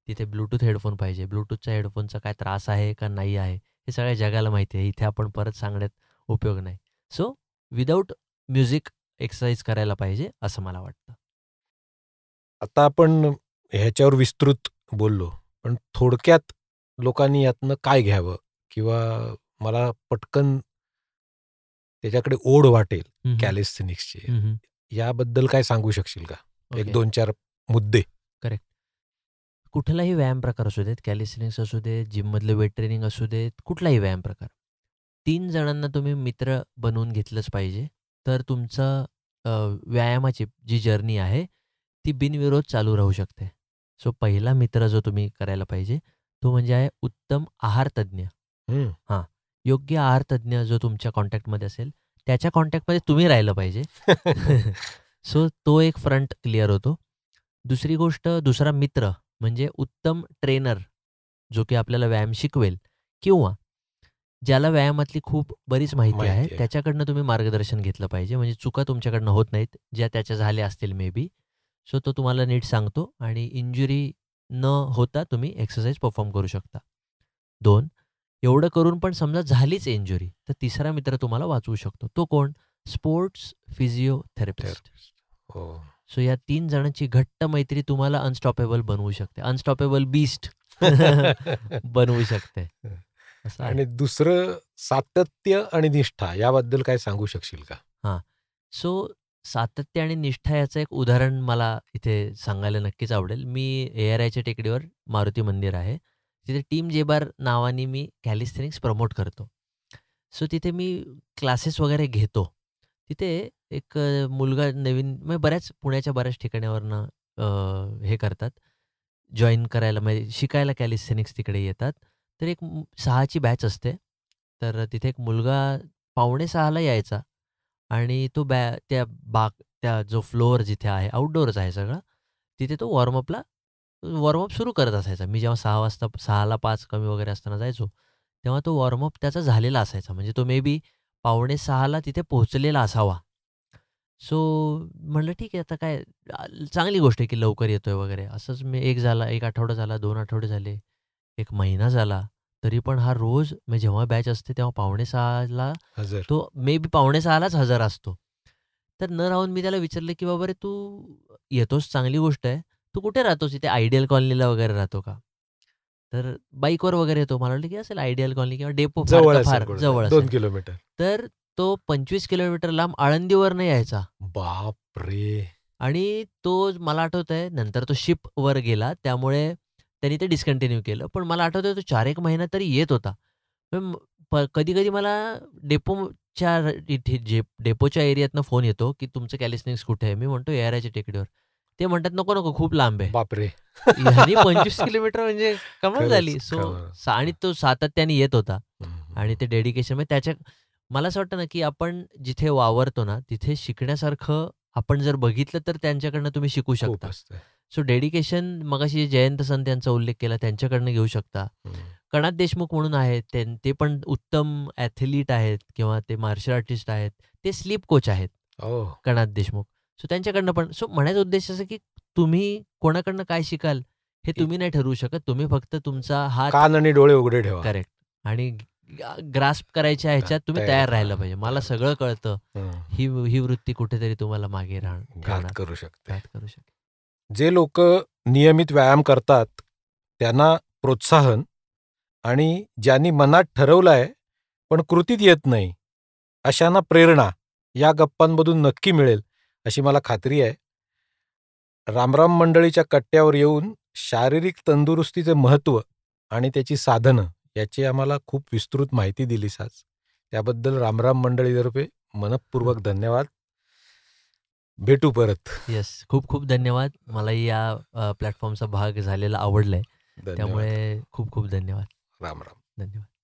तिथे ब्लूटूथ हेडफोन पाहिजे. ब्लूटूथच्या हेडफोनचा काय त्रास आहे का नाही आहे, हे सगळ्या जगाला माहिती आहे. इथे आपण परत सांगण्यात उपयोग नाही. सो विदाऊट म्युझिक एक्सरसाइज करायला पाहिजे, असं मला वाटतं. आता आपण ह्याच्यावर विस्तृत बोललो, पण थोडक्यात लोकांनी यातनं काय घ्यावं किंवा मला पटकन त्याच्याकडे ओढ वाटेल हं, हं. कॅलिस्थेनिक्सची, हं, हं. याबद्दल काय सांगू शकशील का? एक ओके. 2-4 मुद्दे. करेक्ट. कुठलाही व्यायाम प्रकार असू देत, कॅलिस्थेनिक्स असू देत, जिममधलं वेट ट्रेनिंग असू देत, कुठलाही व्यायाम प्रकार. 3 जणांना तुम्ही मित्र बनवून घेतलंच पाहिजे. तर तुमचं व्यायामाची जी जर्नी आहे, ती बिनविरोध चालू राहू शकते. सो पहिला मित्र जो तुम्ही करायला पाहिजे, तो म्हणजे आहे उत्तम आहार तज्ञ. हं. हां, योग्य आहार तज्ञ जो तुमच्या कॉन्टॅक्टमध्ये असेल, त्याच्या कॉन्टॅक्टमध्ये तुम्ही राहिलं पाहिजे. सो तो एक फ्रंट क्लिअर होतो. दुसरी गोष्ट, दुसरा मित्र म्हणजे उत्तम ट्रेनर, जो की आपल्याला व्यायाम शिकवेल किंवा ज्याला व्यायामातली खूप बरीच माहिती आहे, माहिती आहे. त्याच्याकडनं तुम्ही मार्गदर्शन घेतलं पाहिजे. म्हणजे चुका तुमच्याकडनं होत नाहीत, ज्या त्याच्या झाल्या असतील मे बी. सो तो तुम्हाला नीट सांगतो आणि इंजुरी न होता तुम्ही एक्सरसाइज परफॉर्म करू शकता. 2, एवढं करून पण समजा झालीच इंजुरी, तर तिसरा मित्र तुम्हाला वाचवू शकतो. तो कोण? Sports physiotherapist. थेरपिस्ट. हो. सो या 3 जणांची घट्ट मैत्री तुम्हाला अनस्टॉपेबल बनवू शकते. अनस्टॉपेबल बीस्ट बनवू शकते. असं आहे. आणि दुसरं सातत्य आणि निष्ठा याबद्दल काय सांगू शकशील का? हां. सो सातत्य आणि निष्ठा याचं एक उदाहरण मला इथे सांगायला नक्कीच आवडेल. मी ARIच्या टेकडीवर मारुती मंदिर आहे. तिथे टीम जेबार नावाने मी कॅलिस्थेनिक्स प्रमोट करतो. सो तिथे मी क्लासेस वगैरे घेतो. तिथे एक मुलगा नवीन म्हणजे पुण्याच्या बऱ्याच ठिकाणावरनं हे करतात, जॉइन करायला म्हणजे शिकायला कॅलिस्थेनिक्स तिकडे येतात. तर एक 6ची बॅच असते. तर तिथे एक मुलगा 5:45ला यायचा आणि तो त्या जो फ्लोअर जिथे आहे, आउटडोअरच आहे सगळं. तिथे तो वॉर्मअप सुरू करत असायचा. मी जेव्हा 6 वाजता 6ला 5 कमी वगैरे असताना जायचो, तेव्हा तो वॉर्मअप त्याचा झालेला असायचा. म्हणजे तो मे बी 5:45ला तिथे पोहोचलेला असावा. सो म्हटलं ठीक आहे, आता काय चांगली गोष्ट आहे की लवकर येतोय वगैरे. असंच मी 1 आठवडा झाला, 2 आठवडे झाले, 1 महिना झाला. तरी पण हा रोज म्हणजे जेव्हा बॅच असते तेव्हा 5:45ला हजर. तो मे बी 5:45लाच हजर असतो. तर न राहून मी त्याला विचारलं, की "बाबा रे, तू येतोस चांगली गोष्ट आहे. तू कुठे राहतोस? इथे आयडियल कॉलनीला वगैरे राहतो का?" तर बाईकवर वगैरे येतो. मला वाटलं, की असेल आयडियल कॉलनी किंवा डेपो फार जवळ तर असेल फार कुठेतरी जवळ 2 असेल. किलोमीटर. तर तो 25 किलोमीटर लांब आळंदीवरनं यायचा. बापरे! आणि तो मला आठवतंय नंतर तो शिपवर गेला. त्यामुळे त्यांनी ते डिस्कंटिन्यू केलं. पण मला आठवतंय तो 4 एक महिना तरी येत होता. पण कधी-कधी मला डेपोच्या इथे डेपोच्या एरियातनं फोन येतो, की तुमचं कॅलिस्टेनिक्स कुठे आहे? मी म्हणतो ARIच्या टेकडीवर. ते म्हणतात, "नको, नको खूप लांब आहे." बापरे! ह्यानी 25 किलोमीटर म्हणजे कमाल खरंच झाली. सो कमाल. आणि तो सातत्याने येत होता. हं, आणि हं. ते डेडिकेशन म्हणजे मला असं वाटतं ना, की आपण जिथे वावरतो ना, तिथे शिकण्यासारखं आपण जर बघितलं तर त्यांच्याकडनं तुम्ही शिकू खूप शकता. असतं. सो डेडिकेशन मगाशी जयंत संत यांचा उल्लेख केला त्यांच्याकडनं घेऊ शकता. हं. कणाद देशमुख म्हणून आहेत, ते पण उत्तम ॲथलीट आहेत किंवा ते मार्शल आर्टिस्ट आहेत. ते स्लीप कोच आहेत, ओह! कणाद देशमुख. सो त्यांच्याकडनं पण म्हणायचा उद्देश असा, की तुम्ही कोणाकडनं काय शिकाल हे इ तुम्ही नाही ठरवू शकत. तुम्ही फक्त तुमचा हात कान आणि डोळे उघडे ठेवा. करेक्ट आणि ग्रास्प करायच्या ह्याच्यात तुम्ही तयार राहिलं पाहिजे. मला सगळं कळतं. हं. ही वृत्ती कुठेतरी तुम्हाला मागे घात ठेवणार, करू शकते. घात करू शकते. जे लोक नियमित व्यायाम करतात त्यांना प्रोत्साहन, आणि ज्यांनी मनात ठरवलं आहे पण कृतीत येत नाही अशांना प्रेरणा या गप्पांमधून नक्की मिळेल अशी मला खात्री आहे. रामराम मंडळीच्या कट्ट्यावर येऊन शारीरिक तंदुरुस्तीचे महत्त्व आणि त्याची साधनं याची आम्हाला खूप विस्तृत माहिती दिलीस आज. त्याबद्दल रामराम मंडळीतर्फे मनःपूर्वक धन्यवाद. भेटू परत. येस, खूप खूप धन्यवाद. मलाही या प्लॅटफॉर्मचा भाग झालेला आवडलाय. धन्यवाद. त्यामुळे खूप खूप धन्यवाद. राम राम. धन्यवाद.